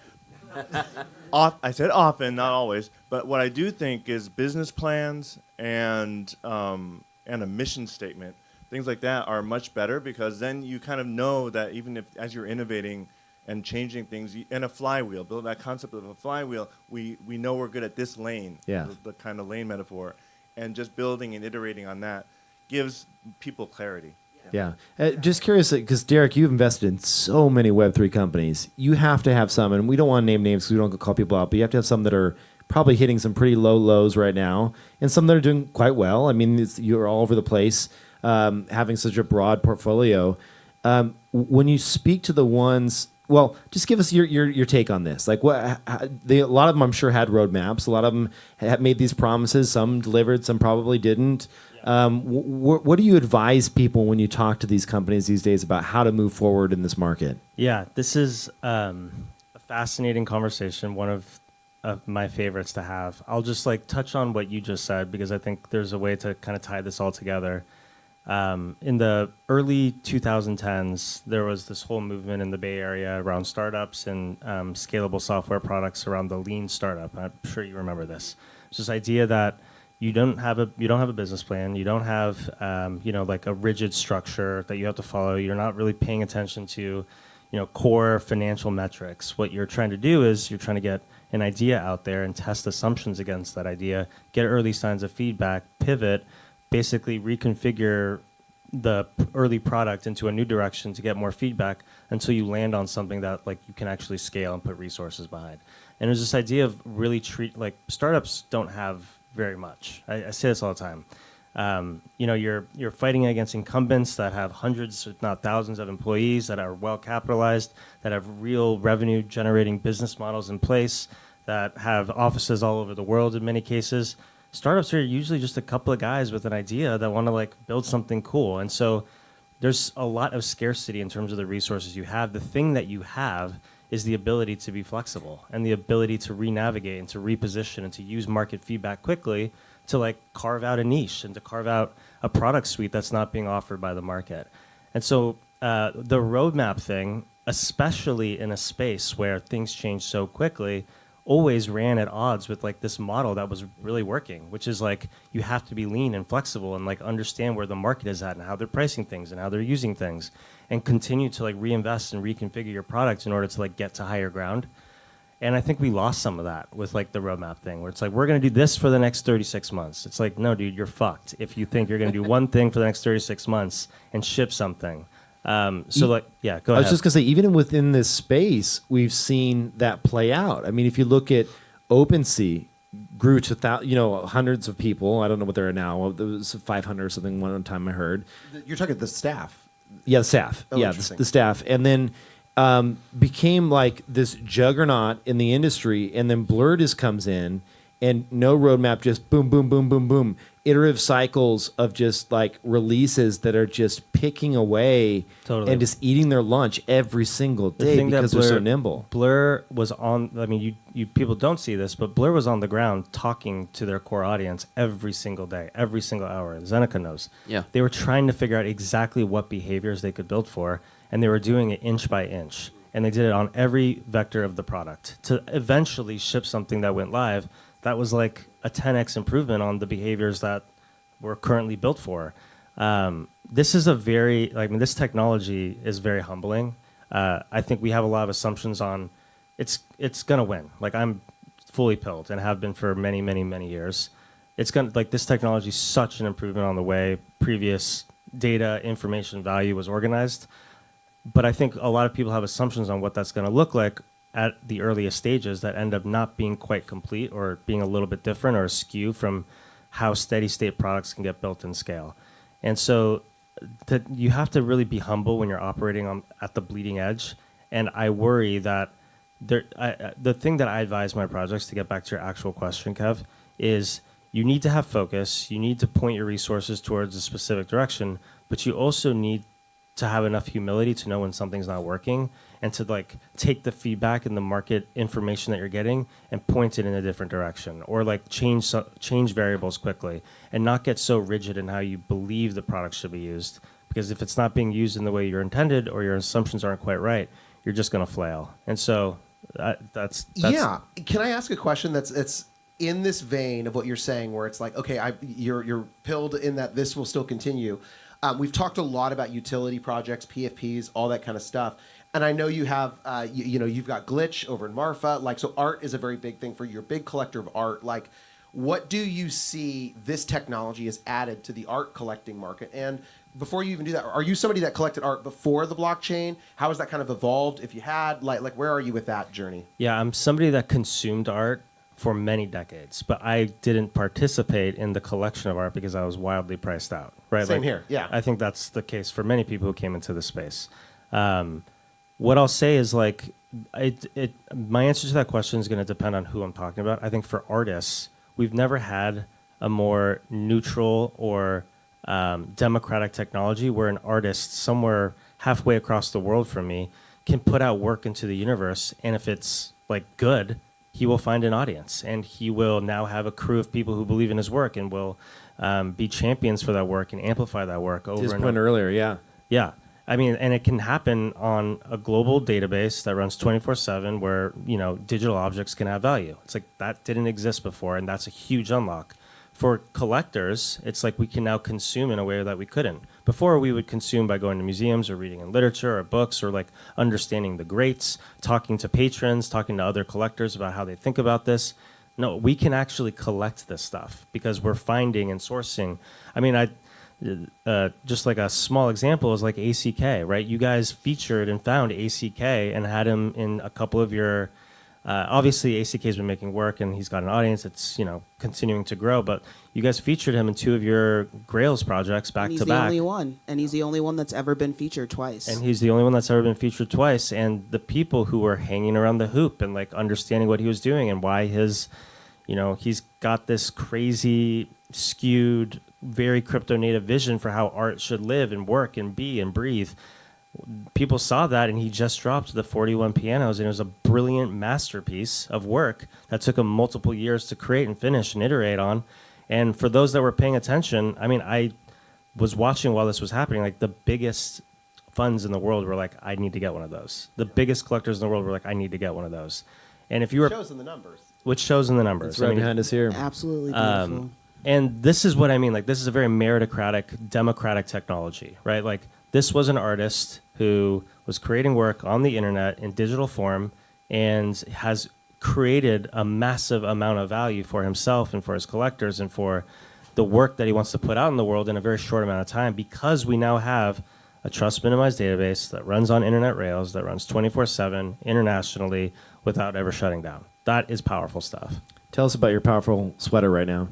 I said often, not always. But what I do think is business plans and a mission statement, things like that, are much better because then you kind of know that even if as you're innovating and changing things, and a flywheel, build that concept of a flywheel, we know we're good at this lane, Yeah. the kind of lane metaphor, and just building and iterating on that gives people clarity. Yeah. Just curious, because Derek, you've invested in so many Web3 companies. You have to have some, and we don't want to name names because we don't go call people out, but you have to have some that are probably hitting some pretty low lows right now, and some that are doing quite well. I mean, you're all over the place, having such a broad portfolio. When you speak to the ones, well, just give us your take on this. Like, a lot of them, I'm sure, had roadmaps. A lot of them had made these promises. Some delivered, some probably didn't. What do you advise people when you talk to these companies these days about how to move forward in this market? Yeah, this is a fascinating conversation, one of my favorites to have. I'll just touch on what you just said because I think there's a way to kind of tie this all together. In the early 2010s, there was this whole movement in the Bay Area around startups and scalable software products around the lean startup. I'm sure you remember this. It's this idea that you don't have a business plan. You don't have a rigid structure that you have to follow. You're not really paying attention to core financial metrics. What you're trying to do is you're trying to get an idea out there and test assumptions against that idea, get early signs of feedback, pivot, basically reconfigure the early product into a new direction to get more feedback until you land on something that you can actually scale and put resources behind. And there's this idea of really startups don't have very much. I say this all the time. You're fighting against incumbents that have hundreds, if not thousands, of employees that are well capitalized, that have real revenue generating business models in place, that have offices all over the world in many cases. Startups are usually just a couple of guys with an idea that want to build something cool. And so there's a lot of scarcity in terms of the resources you have. The thing that you have is the ability to be flexible and the ability to re-navigate and to reposition and to use market feedback quickly to carve out a niche and to carve out a product suite that's not being offered by the market. And so the roadmap thing, especially in a space where things change so quickly, always ran at odds with this model that was really working, which is you have to be lean and flexible and understand where the market is at and how they're pricing things and how they're using things, and continue to reinvest and reconfigure your product in order to get to higher ground. And I think we lost some of that with the roadmap thing, where it's we're going to do this for the next 36 months. It's no, dude, you're fucked if you think you're going to do one thing for the next 36 months and ship something. Yeah, go ahead. I was just going to say, even within this space, we've seen that play out. I mean, if you look at OpenSea, grew to hundreds of people. I don't know what there are now. There was 500 or something one time I heard. You're talking the staff. Yeah, the staff. Oh, yeah, interesting. the staff. And then became this juggernaut in the industry. And then Blur just comes in and no roadmap, just boom, boom, boom, boom, boom. Iterative cycles of just releases that are just picking away Totally. and just eating their lunch every single day because they're so nimble. Blur was on. I mean, you people don't see this, but Blur was on the ground talking to their core audience every single day, every single hour. Zeneca knows. Yeah. They were trying to figure out exactly what behaviors they could build for, and they were doing it inch by inch. And they did it on every vector of the product to eventually ship something that went live. That was a 10x improvement on the behaviors that we're currently built for. This is this technology is very humbling. I think we have a lot of assumptions on it's gonna win. I'm fully pilled and have been for many, many, many years. It's gonna this technology is such an improvement on the way previous data, information, value was organized. But I think a lot of people have assumptions on what that's gonna look like at the earliest stages that end up not being quite complete or being a little bit different or askew from how steady state products can get built and scale. And so you have to really be humble when you're operating at the bleeding edge. And I worry that the thing that I advise my projects, to get back to your actual question, Kev, is you need to have focus. You need to point your resources towards a specific direction, but you also need to have enough humility to know when something's not working, and to like take the feedback and the market information that you're getting and point it in a different direction, or like change variables quickly, and not get so rigid in how you believe the product should be used. Because if it's not being used in the way you're intended, or your assumptions aren't quite right, you're just going to flail. And so that's yeah. Can I ask a question that's in this vein of what you're saying, where it's like, okay, you're pilled in that this will still continue. We've talked a lot about utility projects, PFPs, all that kind of stuff. And I know you have, you've got Glitch over in Marfa. Like, so art is a very big thing for you. You're a big collector of art. Like, what do you see this technology has added to the art collecting market? And before you even do that, are you somebody that collected art before the blockchain? How has that kind of evolved? If you had, like where are you with that journey? Yeah, I'm somebody that consumed art for many decades, but I didn't participate in the collection of art because I was wildly priced out. Right? Same here. Yeah. I think that's the case for many people who came into the space. What I'll say is like, my answer to that question is going to depend on who I'm talking about. I think for artists, we've never had a more neutral or democratic technology where an artist somewhere halfway across the world from me can put out work into the universe, and if it's like good, he will find an audience, and he will now have a crew of people who believe in his work and will be champions for that work and amplify that work over To his and point over. earlier, yeah. Yeah. I mean, and it can happen on a global database that runs 24/7 where, digital objects can have value. It's like that didn't exist before, and that's a huge unlock. For collectors, it's like we can now consume in a way that we couldn't. Before, we would consume by going to museums or reading in literature or books, or like understanding the greats, talking to patrons, talking to other collectors about how they think about this. No, we can actually collect this stuff because we're finding and sourcing. I mean, just like a small example is like ACK, right? You guys featured and found ACK and had him in a couple of your. Obviously, ACK's been making work and he's got an audience. It's continuing to grow. But you guys featured him in 2 of your Grails projects back to back. He's the only one, and he's the only one that's ever been featured twice. And he's the only one that's ever been featured twice. And the people who were hanging around the hoop and like understanding what he was doing and why his, he's got this crazy, skewed, very crypto native vision for how art should live and work and be and breathe. People saw that, and he just dropped the 41 pianos, and it was a brilliant masterpiece of work that took him multiple years to create and finish and iterate on. And for those that were paying attention, I mean, I was watching while this was happening. Like, the biggest funds in the world were like, I need to get one of those. The biggest collectors in the world were like, I need to get one of those. And if you were, Shows in the numbers. which shows in the numbers. It's right behind us here. Absolutely beautiful. And this is what I mean. Like, this is a very meritocratic, democratic technology, right? Like, this was an artist who was creating work on the internet in digital form and has created a massive amount of value for himself and for his collectors and for the work that he wants to put out in the world in a very short amount of time, because we now have a trust minimized database that runs on internet rails, that runs 24/7 internationally without ever shutting down. That is powerful stuff. Tell us about your powerful sweater right now.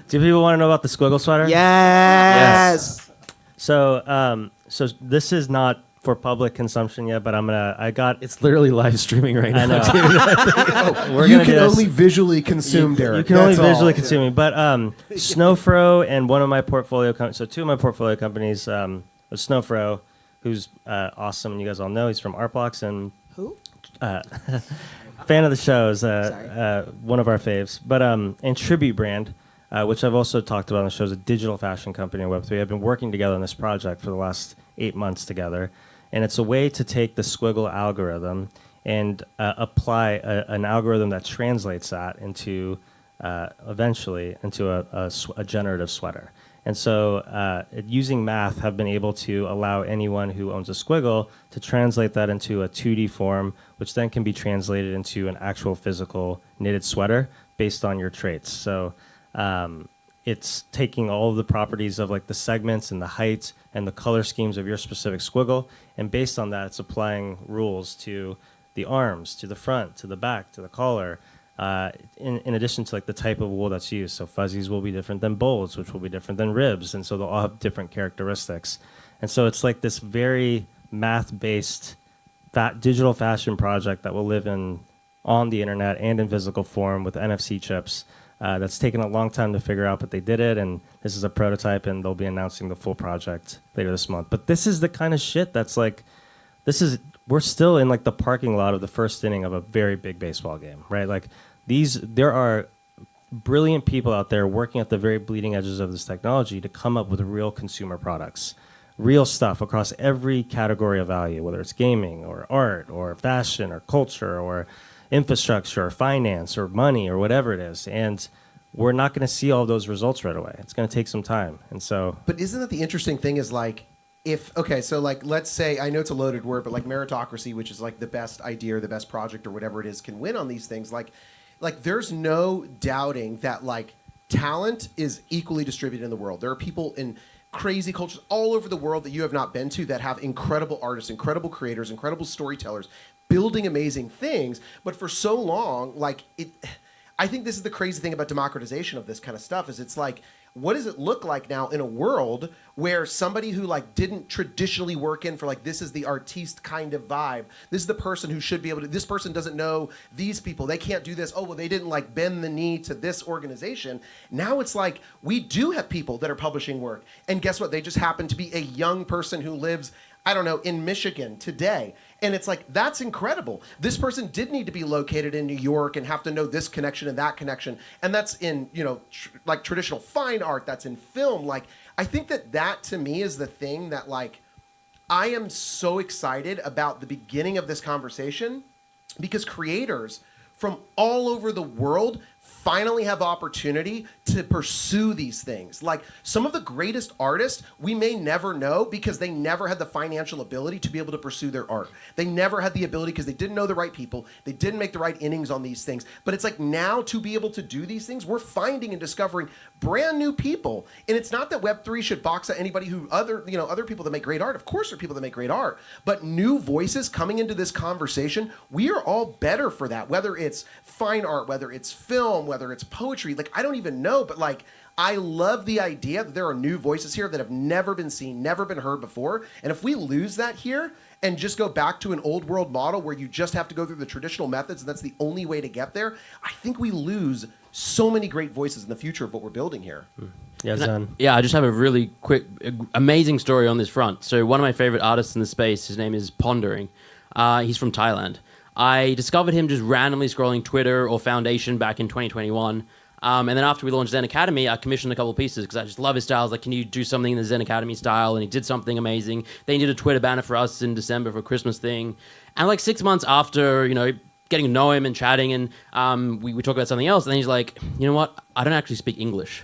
Do people want to know about the squiggle sweater? Yes. So this is not for public consumption yet, but I got It's literally live streaming right now. I know. We're You gonna do can this. only visually consume, Derek. You can only That's all. visually consume me. But Snowfro and one of my portfolio companies, so 2 of my portfolio companies, was Snowfro, who's awesome, and you guys all know he's from Artblocks and Who? fan of the show, is Sorry. one of our faves. But and Tribute Brand, which I've also talked about on the show, is a digital fashion company in Web3. I've been working together on this project for the last 8 months together. And it's a way to take the squiggle algorithm and apply an algorithm that translates that into eventually into a generative sweater. And so using math, have been able to allow anyone who owns a squiggle to translate that into a 2D form, which then can be translated into an actual physical knitted sweater based on your traits. So it's taking all of the properties of like the segments and the height and the color schemes of your specific squiggle, and based on that, it's applying rules to the arms, to the front, to the back, to the collar, in addition to like the type of wool that's used. So fuzzies will be different than bolds, which will be different than ribs, and so they'll all have different characteristics. And so it's like this very math-based digital fashion project that will live on the internet and in physical form with NFC chips. That's taken a long time to figure out, but they did it, and this is a prototype, and they'll be announcing the full project later this month. But this is the kind of shit that's like, we're still in like the parking lot of the first inning of a very big baseball game, right? Like there are brilliant people out there working at the very bleeding edges of this technology to come up with real consumer products, real stuff across every category of value, whether it's gaming or art or fashion or culture or infrastructure or finance or money or whatever it is. And we're not going to see all those results right away. It's going to take some time. And so, but isn't that the interesting thing is like, so like, let's say, I know it's a loaded word, but like meritocracy, which is like the best idea or the best project or whatever it is, can win on these things. Like there's no doubting that like talent is equally distributed in the world. There are people in crazy cultures all over the world that you have not been to that have incredible artists, incredible creators, incredible storytellers, building amazing things. But for so long, I think this is the crazy thing about democratization of this kind of stuff is it's like, what does it look like now in a world where somebody who like didn't traditionally work in for like, this is the artiste kind of vibe. This is the person who should be able to, this person doesn't know these people. They can't do this. Oh, well, they didn't like bend the knee to this organization. Now it's like, we do have people that are publishing work. And guess what? They just happen to be a young person who lives, I don't know, in Michigan today. And it's like, that's incredible. This person did need to be located in New York and have to know this connection and that connection. And that's in, like traditional fine art, that's in film. Like, I think that to me is the thing that like, I am so excited about the beginning of this conversation because creators from all over the world finally have opportunity to pursue these things. Like some of the greatest artists we may never know because they never had the financial ability to be able to pursue their art. They never had the ability because they didn't know the right people. They didn't make the right innings on these things. But it's like now to be able to do these things, we're finding and discovering brand new people. And it's not that Web3 should box out anybody who other people that make great art. Of course there are people that make great art. But new voices coming into this conversation, we are all better for that. Whether it's fine art, whether it's film, whether it's poetry, like I don't even know, but like I love the idea that there are new voices here that have never been seen, never been heard before. And if we lose that here and just go back to an old world model where you just have to go through the traditional methods and that's the only way to get there, I think we lose so many great voices in the future of what we're building here. Yeah, Zen. I just have a really quick, amazing story on this front. So one of my favorite artists in the space, his name is Pondering. He's from Thailand. I discovered him just randomly scrolling Twitter or Foundation back in 2021. And then after we launched Zen Academy, I commissioned a couple of pieces because I just love his style. I was like, can you do something in the Zen Academy style? And he did something amazing. Then he did a Twitter banner for us in December for a Christmas thing. And like 6 months after, getting to know him and chatting and we talk about something else. And then he's like, you know what? I don't actually speak English.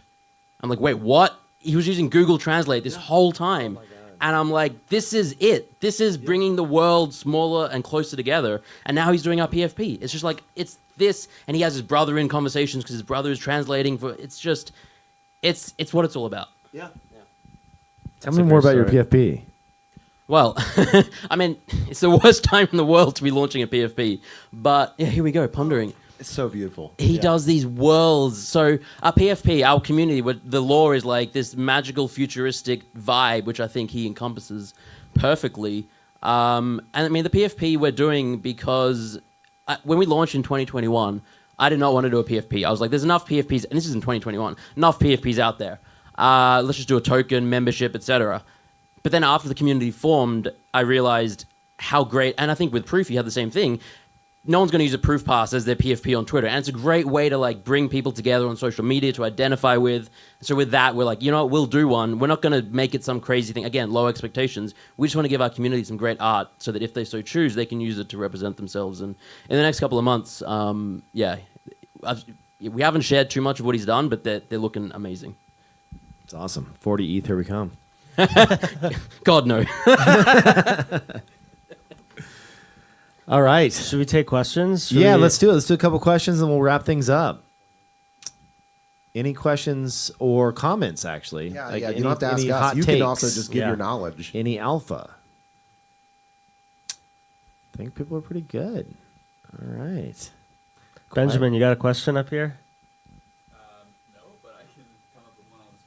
I'm like, wait, what? He was using Google Translate this whole time. Oh, and I'm like, this is it. This is bringing the world smaller and closer together. And now he's doing our PFP. It's just like, it's this. And he has his brother in conversations because his brother is translating for, it's just, it's what it's all about. Yeah. Tell me more about your PFP. Well, I mean, it's the worst time in the world to be launching a PFP. But yeah, here we go, Pondering. It's so beautiful. He does these worlds. So our PFP, our community, the lore is like this magical futuristic vibe, which I think he encompasses perfectly. And I mean, the PFP we're doing because when we launched in 2021, I did not want to do a PFP. I was like, there's enough PFPs, and this is in 2021, enough PFPs out there. Let's just do a token, membership, etc. But then after the community formed, I realized how great, and I think with Proof, you have the same thing. No one's going to use a Proof Pass as their PFP on Twitter. And it's a great way to like bring people together on social media to identify with. So with that, we're like, you know what, we'll do one. We're not going to make it some crazy thing. Again, low expectations. We just want to give our community some great art so that if they so choose, they can use it to represent themselves. And in the next couple of months, we haven't shared too much of what he's done, but they're looking amazing. It's awesome. 40 ETH, here we come. God, no. All right. Should we take questions? Let's do it. Let's do a couple questions and we'll wrap things up. Any questions or comments, actually? Yeah, you don't have to ask us. You can also just give your knowledge. Any alpha? I think people are pretty good. All right. Benjamin, you got a question up here? No, but I can come up with one on the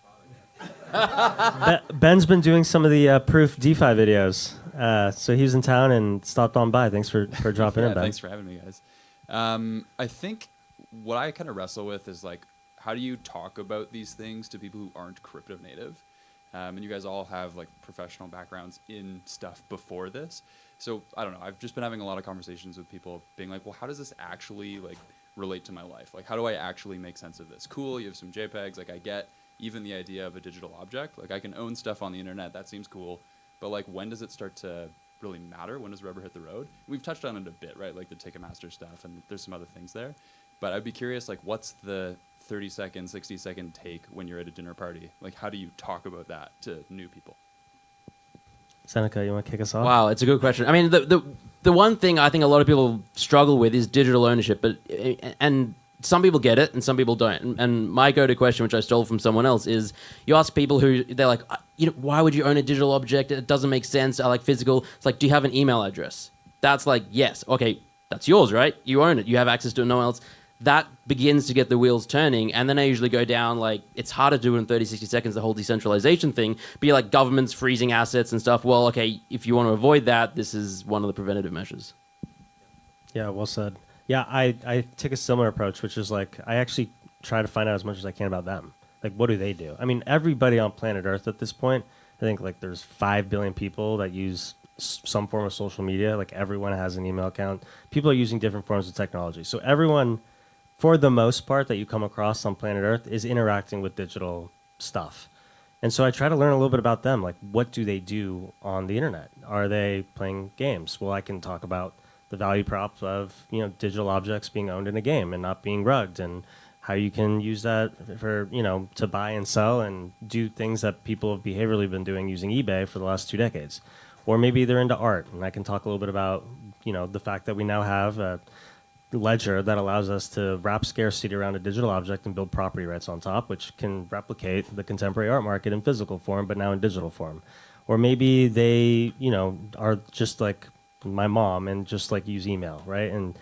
spot, I guess. Ben's been doing some of the Proof DeFi videos. So he was in town and stopped on by. Thanks for dropping in, Ben. Thanks for having me, guys. I think what I kind of wrestle with is like, how do you talk about these things to people who aren't crypto native? And you guys all have like professional backgrounds in stuff before this. So I don't know, I've just been having a lot of conversations with people being like, well, how does this actually like relate to my life? Like, how do I actually make sense of this? Cool, you have some JPEGs, like I get even the idea of a digital object. Like I can own stuff on the internet, that seems cool. But like, when does it start to really matter? When does rubber hit the road? We've touched on it a bit, right? Like the Ticketmaster stuff, and there's some other things there. But I'd be curious, like, what's the 30-second, 60-second take when you're at a dinner party? Like, how do you talk about that to new people? Zeneca, you want to kick us off? Wow, it's a good question. I mean, the one thing I think a lot of people struggle with is digital ownership, and some people get it and some people don't. And my go-to question, which I stole from someone else, is you ask people who they're like, why would you own a digital object? It doesn't make sense. I like physical. It's like, do you have an email address? That's like, yes. Okay, that's yours, right? You own it. You have access to it. No one else. That begins to get the wheels turning, and then I usually go down, like, it's hard to do in 30, 60 seconds, the whole decentralization thing, but you're like, governments freezing assets and stuff. Well, okay, if you want to avoid that, this is one of the preventative measures. Yeah, well said. Yeah, I take a similar approach, which is like, I actually try to find out as much as I can about them. Like, what do they do? I mean, everybody on planet Earth at this point, I think, like, there's 5 billion people that use some form of social media. Like, everyone has an email account. People are using different forms of technology. So everyone, for the most part, that you come across on planet Earth is interacting with digital stuff. And so I try to learn a little bit about them. Like, what do they do on the internet? Are they playing games? Well, I can talk about the value props of, digital objects being owned in a game and not being rugged, and how you can use that for, to buy and sell and do things that people have behaviorally been doing using eBay for the last 2 decades. Or maybe they're into art, and I can talk a little bit about, the fact that we now have a ledger that allows us to wrap scarcity around a digital object and build property rights on top, which can replicate the contemporary art market in physical form, but now in digital form. Or maybe they, are just like my mom and just like use email, right? And,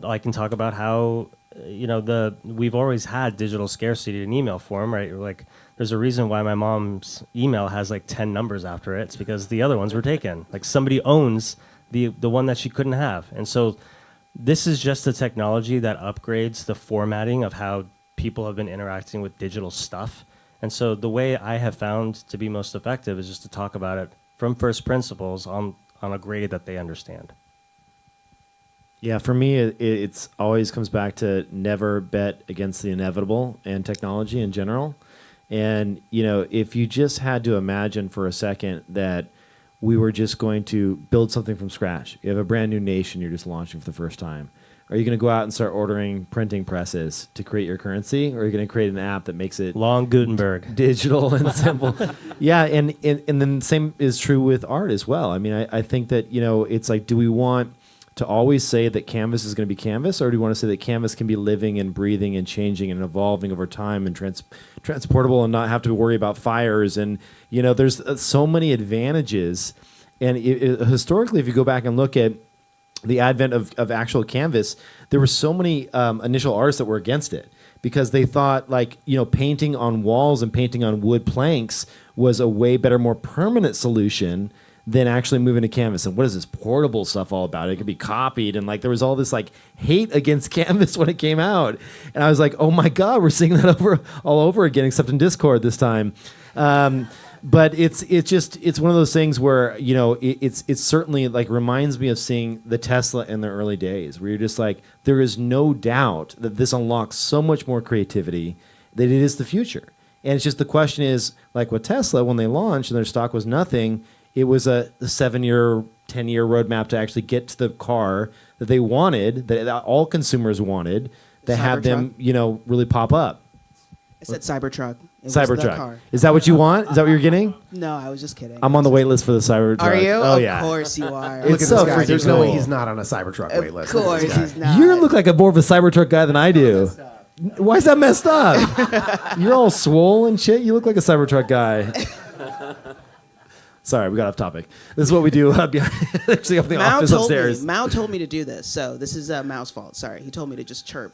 I can talk about how, we've always had digital scarcity in email form, right? Like, there's a reason why my mom's email has like 10 numbers after it. It's because the other ones were taken. Like, somebody owns the one that she couldn't have. And so this is just a technology that upgrades the formatting of how people have been interacting with digital stuff. And so the way I have found to be most effective is just to talk about it from first principles on a grade that they understand. Yeah, for me, it's always comes back to never bet against the inevitable and technology in general. And, if you just had to imagine for a second that we were just going to build something from scratch. You have a brand new nation you're just launching for the first time. Are you going to go out and start ordering printing presses to create your currency? Or are you going to create an app that makes it long Gutenberg, digital and simple? Yeah, and then the same is true with art as well. I mean, I think that, it's like, do we want to always say that canvas is going to be canvas, or do we want to say that canvas can be living and breathing and changing and evolving over time and transportable and not have to worry about fires? And there's so many advantages. And historically, if you go back and look at the advent of actual canvas, there were so many initial artists that were against it because they thought painting on walls and painting on wood planks was a way better, more permanent solution than actually moving to canvas. And what is this portable stuff all about? It could be copied, and there was all this hate against canvas when it came out. And I was like, oh my God, we're seeing that all over again, except in Discord this time. But it's one of those things where it's certainly reminds me of seeing the Tesla in the early days, where you're just there is no doubt that this unlocks so much more creativity that it is the future. And it's just the question is, with Tesla, when they launched and their stock was nothing, it was a 7-year, 10-year roadmap to actually get to the car that they wanted, that all consumers wanted, that had them, really pop up. I said Cybertruck. It was the Cybertruck. car. Is that what you want? Is that what you're getting? No, I was just kidding. I'm on the wait list for the Cybertruck. Are you? Oh, Of yeah. course you are. Look at so this guy. freaking There's no way cool. he's not on a Cybertruck wait list. Of Look at this course guy. he's not. You look like more of a Cybertruck guy than I do. Why is that messed up? You're all swole and shit. You look like a Cybertruck guy. Sorry, we got off topic. This is what we do actually up in the office upstairs. Mao told me to do this, so this is Mao's fault. Sorry, he told me to just chirp.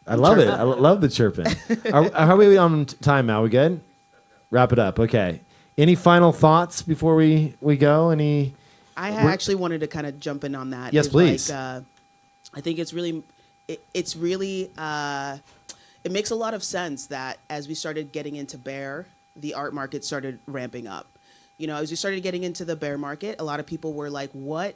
I love it. I love the chirping. How are we on time, Mal? We good? Wrap it up. Okay. Any final thoughts before we go? I actually wanted to kind of jump in on that. Yes, It's please. I think it's really it makes a lot of sense that as we started getting into bear, the art market started ramping up. You know, as we started getting into the bear market, a lot of people were like, what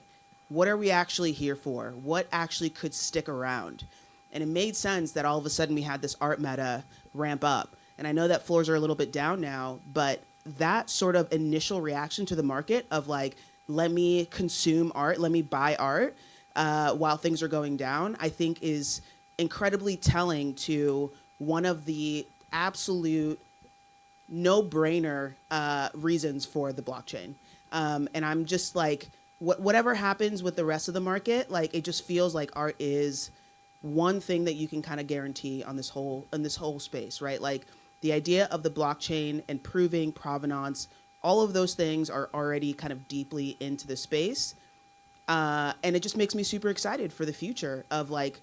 are we actually here for? What actually could stick around? And it made sense that all of a sudden we had this art meta ramp up. And I know that floors are a little bit down now, but that sort of initial reaction to the market of like, let me consume art, let me buy art while things are going down, I think is incredibly telling to one of the absolute no-brainer reasons for the blockchain. And I'm just like, whatever happens with the rest of the market, like it just feels like art is one thing that you can kind of guarantee on this whole space, right? Like the idea of the blockchain and proving provenance, all of those things are already kind of deeply into the space. And it just makes me super excited for the future of like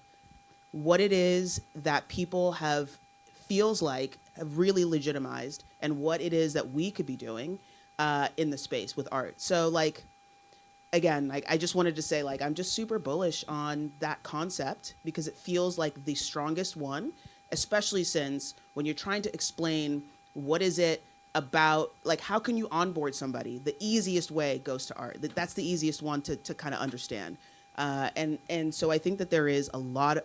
what it is that people have really legitimized and what it is that we could be doing in the space with art. So like, again, like I just wanted to say like, I'm just super bullish on that concept because it feels like the strongest one, especially since when you're trying to explain what is it about, like how can you onboard somebody? The easiest way goes to art. That's the easiest one to kind of understand. And so I think that there's a lot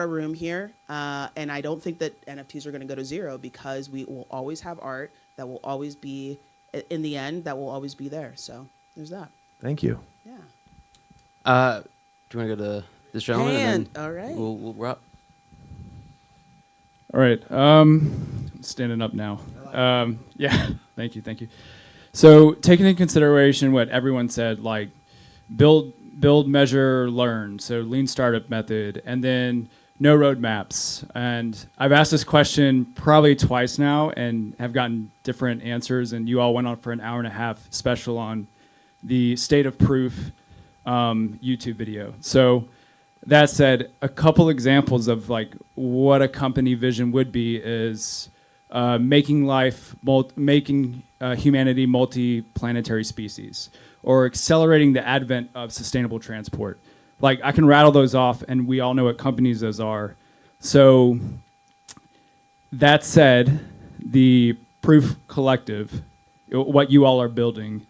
of room here, and I don't think that NFTs are going to go to zero because we will always have art that will always be, in the end, that will always be there. So there's that. Thank you. Yeah. Do you want to go to this gentleman? And then all right. We'll wrap. All right. Standing up now. Yeah. Thank you. So taking into consideration what everyone said, like build, measure, learn. So lean startup method, and then no roadmaps. And I've asked this question probably twice now and have gotten different answers. And you all went on for an hour and a half special on the state of proof YouTube video. So that said, a couple examples of like what a company vision would be is making humanity multi-planetary species, or accelerating the advent of sustainable transport. Like I can rattle those off, and we all know what companies those are. So that said, the Proof Collective, what you all are building,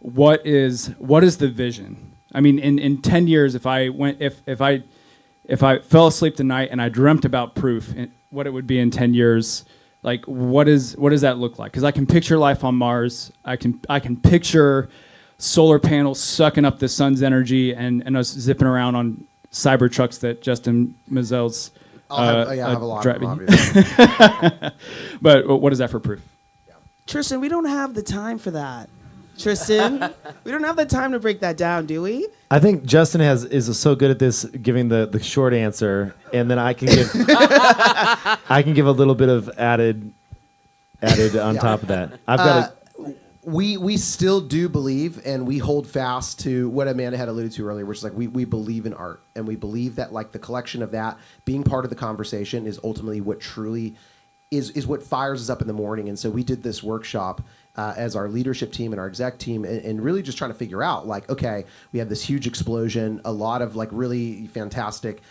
what is the vision? I mean, in 10 years, if I fell asleep tonight and I dreamt about Proof, what it would be in 10 years, like what does that look like? Because I can picture life on Mars. I can picture solar panels sucking up the sun's energy and us zipping around on cyber trucks that Justin Mazel's I have a lot of them, driving. obviously. But what is that for Proof? Tristan, we don't have the time for that. Tristan, we don't have the time to break that down, do we? I think Justin is so good at this, giving the short answer, and then I can give a little bit of added on top of that. I've got We still do believe, and we hold fast to what Amanda had alluded to earlier, which is like we believe in art, and we believe that like the collection of that being part of the conversation is ultimately what truly is what fires us up in the morning. And so we did this workshop as our leadership team and our exec team, and really just trying to figure out like, okay, we have this huge explosion, a lot of like really fantastic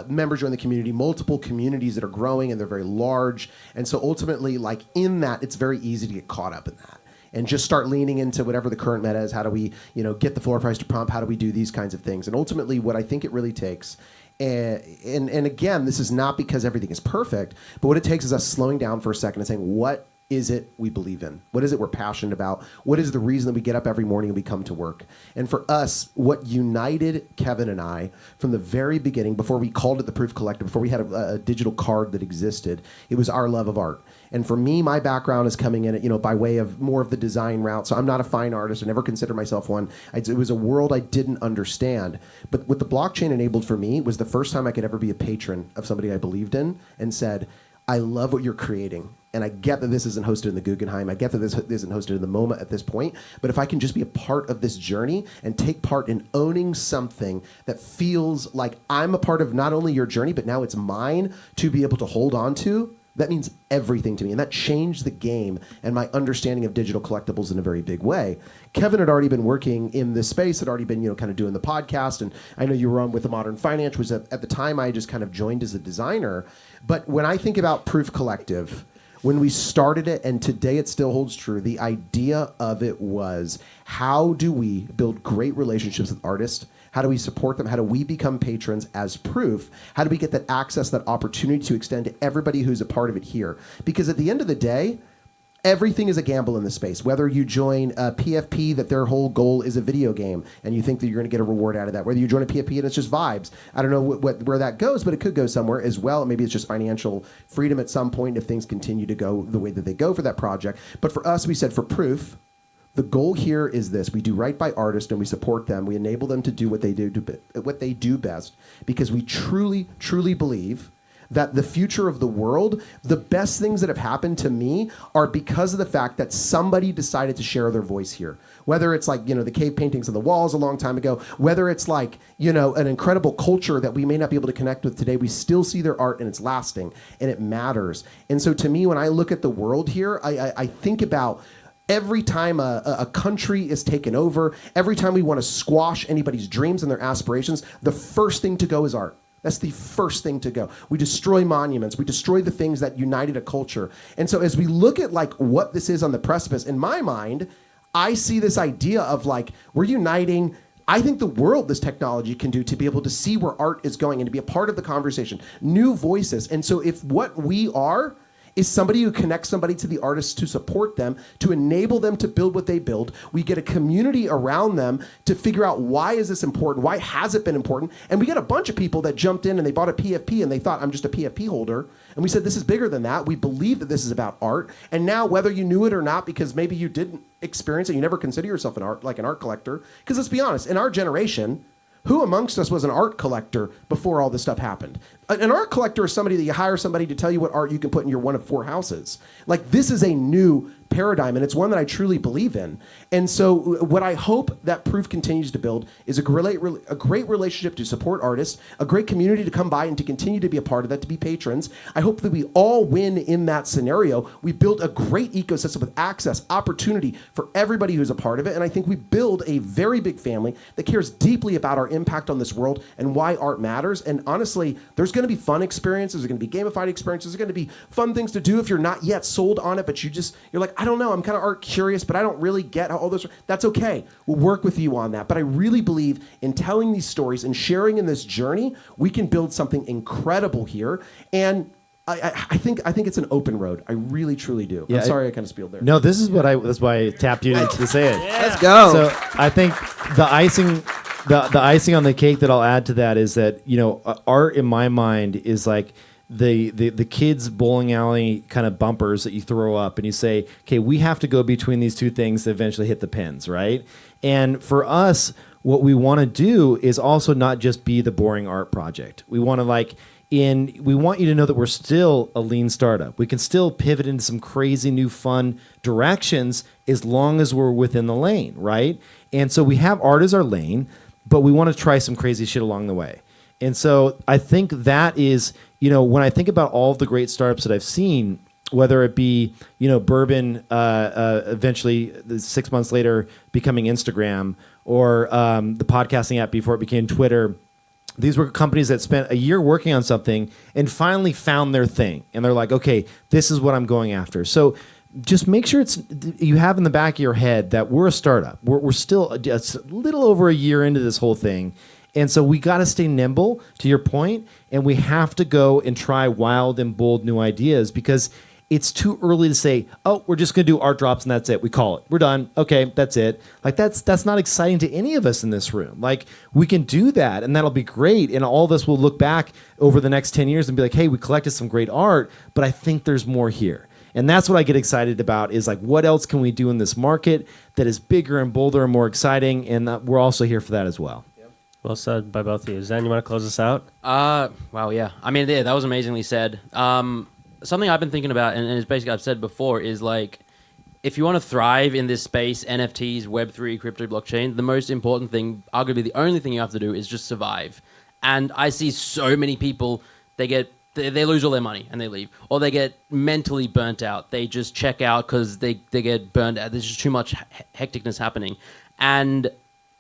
members join the community, multiple communities that are growing and they're very large. And so ultimately like in that, it's very easy to get caught up in that and just start leaning into whatever the current meta is. How do we, get the floor price to pump? How do we do these kinds of things? And ultimately what I think it really takes, and again, this is not because everything is perfect, but what it takes is us slowing down for a second and saying, what is it we believe in? What is it we're passionate about? What is the reason that we get up every morning and we come to work? And for us, what united Kevin and I from the very beginning, before we called it the Proof Collective, before we had a digital card that existed, it was our love of art. And for me, my background is coming in, by way of more of the design route. So I'm not a fine artist. I never considered myself one. It was a world I didn't understand. But what the blockchain enabled for me was the first time I could ever be a patron of somebody I believed in and said, I love what you're creating. And I get that this isn't hosted in the Guggenheim. I get that this isn't hosted in the MoMA at this point. But if I can just be a part of this journey and take part in owning something that feels like I'm a part of not only your journey, but now it's mine to be able to hold on to, That means everything to me. And that changed the game and my understanding of digital collectibles in a very big way. Kevin had already been working in this space, had already been, kind of doing the podcast. And I know you were on with the Modern Finance, which at the time I just kind of joined as a designer. But when I think about Proof Collective, when we started it, and today it still holds true, the idea of it was, how do we build great relationships with artists? How do we support them? How do we become patrons as Proof? How do we get that access, that opportunity to extend to everybody who's a part of it here? Because at the end of the day, everything is a gamble in this space. Whether you join a PFP that their whole goal is a video game and you think that you're going to get a reward out of that. Whether you join a PFP and it's just vibes. I don't know where that goes, but it could go somewhere as well. Maybe it's just financial freedom at some point if things continue to go the way that they go for that project. But for us, we said for Proof, the goal here is this. We do right by artists and we support them. We enable them to do what they do best, because we truly, truly believe that the future of the world, the best things that have happened to me are because of the fact that somebody decided to share their voice here. Whether it's like, the cave paintings on the walls a long time ago, whether it's like, an incredible culture that we may not be able to connect with today, we still see their art and it's lasting and it matters. And so to me, when I look at the world here, I think about every time a country is taken over, every time we want to squash anybody's dreams and their aspirations, the first thing to go is art. That's the first thing to go. We destroy monuments. We destroy the things that united a culture. And so as we look at like what this is on the precipice, in my mind, I see this idea of like, we're uniting. I think the world this technology can do to be able to see where art is going and to be a part of the conversation, new voices. And so if what we are is somebody who connects somebody to the artists to support them, to enable them to build what they build. We get a community around them to figure out, why is this important? Why has it been important? And we get a bunch of people that jumped in and they bought a PFP and they thought, I'm just a PFP holder. And we said, this is bigger than that. We believe that this is about art. And now, whether you knew it or not, because maybe you didn't experience it, you never consider yourself an art collector. Because let's be honest, in our generation, who amongst us was an art collector before all this stuff happened? An art collector is somebody that you hire somebody to tell you what art you can put in your one of 4 houses. Like, this is a new paradigm, and it's one that I truly believe in. And so what I hope that Proof continues to build is a great relationship to support artists, a great community to come by and to continue to be a part of that, to be patrons. I hope that we all win in that scenario. We build a great ecosystem with access, opportunity for everybody who's a part of it, and I think we build a very big family that cares deeply about our impact on this world and why art matters. And honestly, there's going to be fun experiences, there's going to be gamified experiences, there's going to be fun things to do if you're not yet sold on it, but you're like, I don't know, I'm kind of art curious, but I don't really get how all this. That's okay. We'll work with you on that. But I really believe in telling these stories and sharing in this journey, we can build something incredible here. And I think it's an open road. I really, truly do. Yeah, I'm sorry I kind of spieled there. No, that's why I tapped you to say it. Yeah. Let's go. So I think the icing on the cake that I'll add to that is that, art in my mind is like the kids' bowling alley kind of bumpers that you throw up and you say, okay, we have to go between these two things to eventually hit the pins, right? And for us, what we want to do is also not just be the boring art project. We want to we want you to know that we're still a lean startup. We can still pivot into some crazy new fun directions as long as we're within the lane, right? And so we have art as our lane, but we want to try some crazy shit along the way. And so I think that is, when I think about all of the great startups that I've seen, whether it be, Bourbon eventually 6 months later becoming Instagram, or the podcasting app before it became Twitter, these were companies that spent a year working on something and finally found their thing. And they're like, okay, this is what I'm going after. So just make sure you have in the back of your head that we're a startup. We're still a little over a year into this whole thing. And so we got to stay nimble, to your point, and we have to go and try wild and bold new ideas, because it's too early to say, oh, we're just going to do art drops and that's it. We call it. We're done. Okay, that's it. Like, that's not exciting to any of us in this room. Like, we can do that, and that'll be great. And all of us will look back over the next 10 years and be like, hey, we collected some great art, but I think there's more here. And that's what I get excited about, is like, what else can we do in this market that is bigger and bolder and more exciting? And we're also here for that as well. Well said by both of you. Zen, you want to close us out? Wow, yeah. I mean, yeah, that was amazingly said. Something I've been thinking about, and it's basically I've said before, is like, if you want to thrive in this space, NFTs, Web3, crypto, blockchain, the most important thing, arguably the only thing you have to do, is just survive. And I see so many people, they're they lose all their money and they leave, or they get mentally burnt out. They just check out because they get burned out. There's just too much hecticness happening, and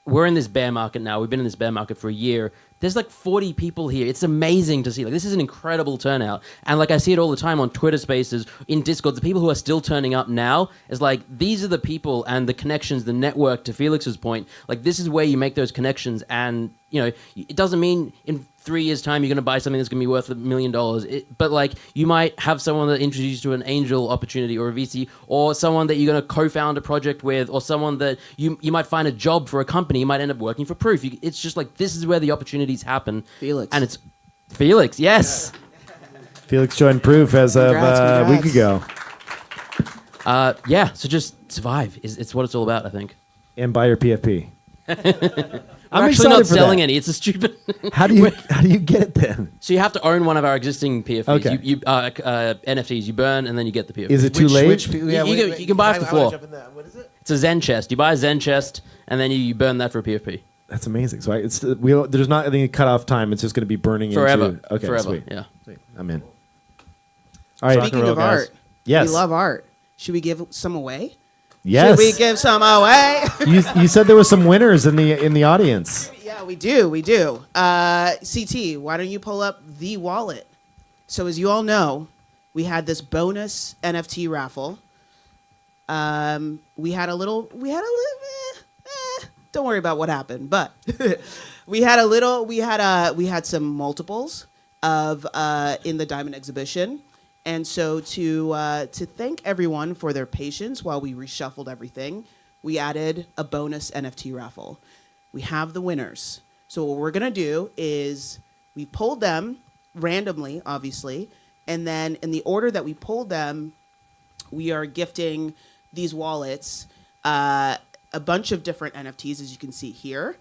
we're in this bear market now. We've been in this bear market for a year. There's like 40 people here. It's amazing to see. Like, this is an incredible turnout. And like I see it all the time on Twitter Spaces, in Discord, the people who are still turning up now is like, these are the people and the connections, the network, to Felix's point. Like, this is where you make those connections. And, you know, it doesn't mean in 3 years' time you're going to buy something that's going to be worth $1 million. But like, you might have someone that introduces you to an angel opportunity or a VC, or someone that you're going to co-found a project with, or someone that you might find a job for a company. You might end up working for Proof. It's just like, this is where the opportunities happen. Felix. And it's Felix, yes. Felix joined Proof as of Congrats, a congrats. week ago. Yeah, so just survive. It's what it's all about, I think. And buy your PFP. I'm actually not selling any. It's a stupid. How do you get it then? So you have to own one of our existing PFPs. Okay. You NFTs. You burn and then you get the PFP. Is it too late? You can buy off the floor. What is it? It's a Zen chest. You buy a Zen chest and then you burn that for a PFP. That's amazing. So there's not any cutoff time. It's just going to be burning Forever. into. Okay, Forever. sweet. Yeah. Sweet. I'm in. All right. Speaking of art, Yes. we love art. Should we give some away? Yes. Should we give some away? you said there were some winners in the audience. Yeah, we do. CT, why don't you pull up the wallet? So as you all know, we had this bonus NFT raffle. We had a little. Don't worry about what happened, but we had some multiples of in the Diamond exhibition. And so to thank everyone for their patience while we reshuffled everything, we added a bonus NFT raffle. We have the winners. So what we're going to do is we pulled them randomly, obviously, and then in the order that we pulled them, we are gifting these wallets a bunch of different NFTs, as you can see here.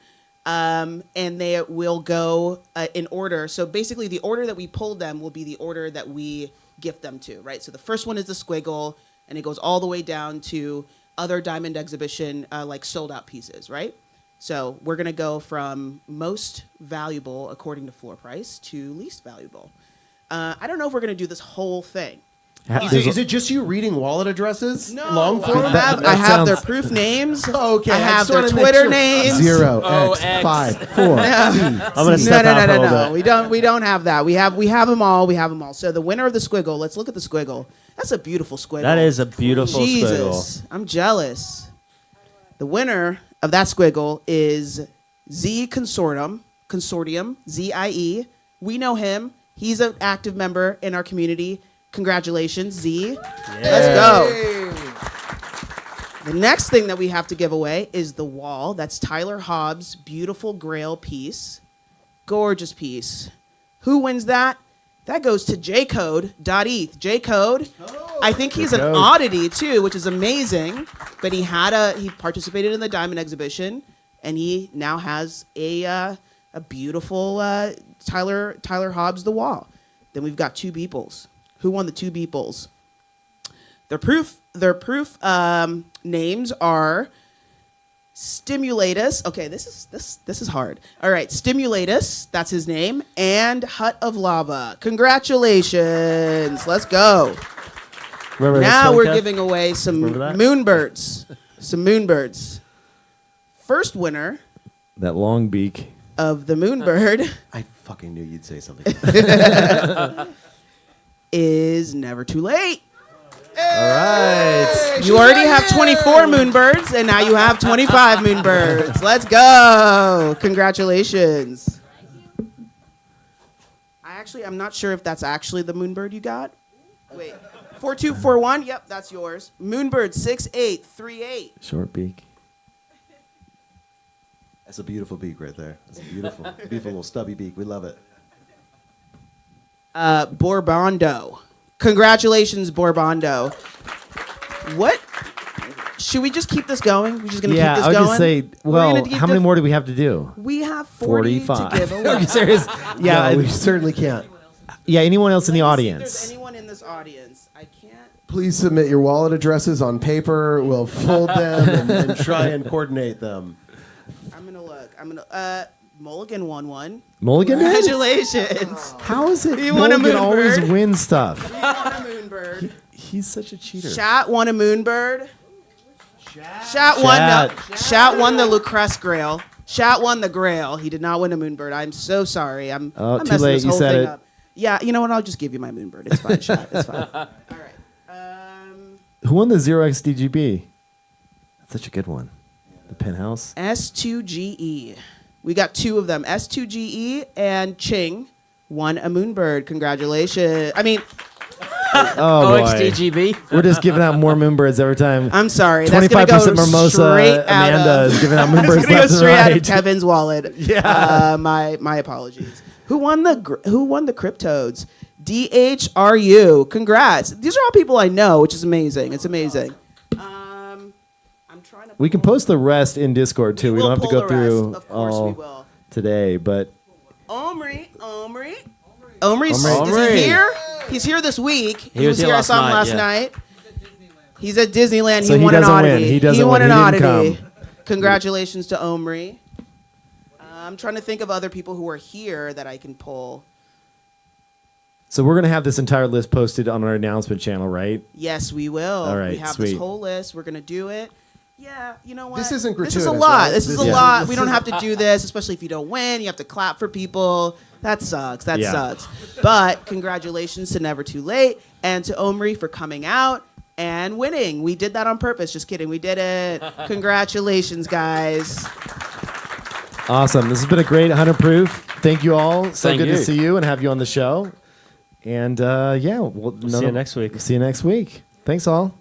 And they will go in order. So basically the order that we pulled them will be the order that we gift them to, right? So the first one is the squiggle, and it goes all the way down to other Diamond exhibition like sold out pieces, right? So we're gonna go from most valuable according to floor price to least valuable. I don't know if we're gonna do this whole thing. Is it just you reading wallet addresses? No, Long form? I have their proof names. Okay, I I have just their wanna make Twitter sure. names. 0, Oh, X, 5, 4. I'm gonna step out a little bit. We don't have that. We have them all. We have them all. So the winner of the squiggle. Let's look at the squiggle. That's a beautiful squiggle. That is a beautiful Jesus, squiggle. I'm jealous. The winner of that squiggle is Z Consortium, ZIE. We know him. He's an active member in our community. Congratulations, Z. Let's go. The next thing that we have to give away is the wall. That's Tyler Hobbs' beautiful Grail piece. Gorgeous piece. Who wins that? That goes to jcode.eth. Jcode, I think he's an oddity too, which is amazing. But he participated in the Diamond exhibition, and he now has a beautiful Tyler Hobbs the wall. Then we've got two beeples. Who won the two beeples? Their proof names are Stimulatus. Okay, this is hard. All right, Stimulatus, that's his name, and Hut of Lava. Congratulations. Let's go. Remember Now this one, we're Kev? giving away some Remember that? moonbirds. Some moonbirds. First winner That long beak. of the moonbird I fucking knew you'd say something. is Never Too Late. All right. You already have 24 moonbirds, and now you have 25 moonbirds. Let's go. Congratulations. I'm not sure if that's actually the moonbird you got. Wait. 4241? Yep, that's yours. Moonbird 6838. Short beak. That's a beautiful beak right there. That's a beautiful little stubby beak. We love it. Borbondo. Congratulations, Borbondo. What? Should we just keep this going? We're just going to keep this I would going? just say, We're well, gonna keep how many this- more do we have to do? We have 40 45. to give away. Are you serious? Yeah, No, we certainly can't. yeah. Anyone else in the Let me see if audience? there's anyone in this audience. I can't. Please submit your wallet addresses on paper. We'll fold them and try and coordinate them. I'm gonna look. Mulligan won one. Mulligan did? Congratulations. How is it He won a Mulligan always Moonbird. wins stuff? He won a Moonbird. He's such a cheater. Shat won a Moonbird. Shat won the Lucrece Grail. Shat won the Grail. He did not win a Moonbird. I'm so sorry. I'm Oh, too messing late. this You whole said thing it. up. Yeah, you know what? I'll just give you my Moonbird. It's fine, Shat. It's fine. All right. Who won the 0xDGB? That's such a good one. The Penthouse. S2GE. We got two of them. S2GE and Ching won a Moonbird. Congratulations. I mean, Oh, boy. OXDGB. We're just giving out more Moonbirds every time. I'm sorry. That's gonna 25% go Mimosa. straight out Amanda of, is giving out that's Moonbirds gonna go left and straight out of right. Kevin's wallet. Yeah. My apologies. Who won the Cryptodes? DHRU. Congrats. These are all people I know, which is amazing. It's amazing. I'm trying to. We can post the rest in Discord, too. We We'll don't have to pull go the rest. through Of course we all will. today, but Omri's Omri. is he here? He's here this week. He was here. I last saw him night, last yeah. night. He's at Disneyland. So he he won an doesn't win. oddity. He doesn't won win. an He didn't oddity. come. Congratulations to Omri. I'm trying to think of other people who are here that I can pull. so we're going to have this entire list posted on our announcement channel, right? Yes, we will. All right, we have sweet. this whole list. We're gonna do it. Yeah, you know what? This isn't This is a gratuitous, lot. right? This is a This- lot. this We don't is- have to do this, especially if you don't win. You have to clap for people. That sucks. That Yeah. sucks. But congratulations to Never Too Late and to Omri for coming out and winning. We did that on purpose. Just kidding. We did it. Congratulations, guys. Awesome. This has been a great 100 Proof. Thank you all. So Thank good to you. see you and have you on the show. And yeah, we'll See you next week. See you next week. Thanks all.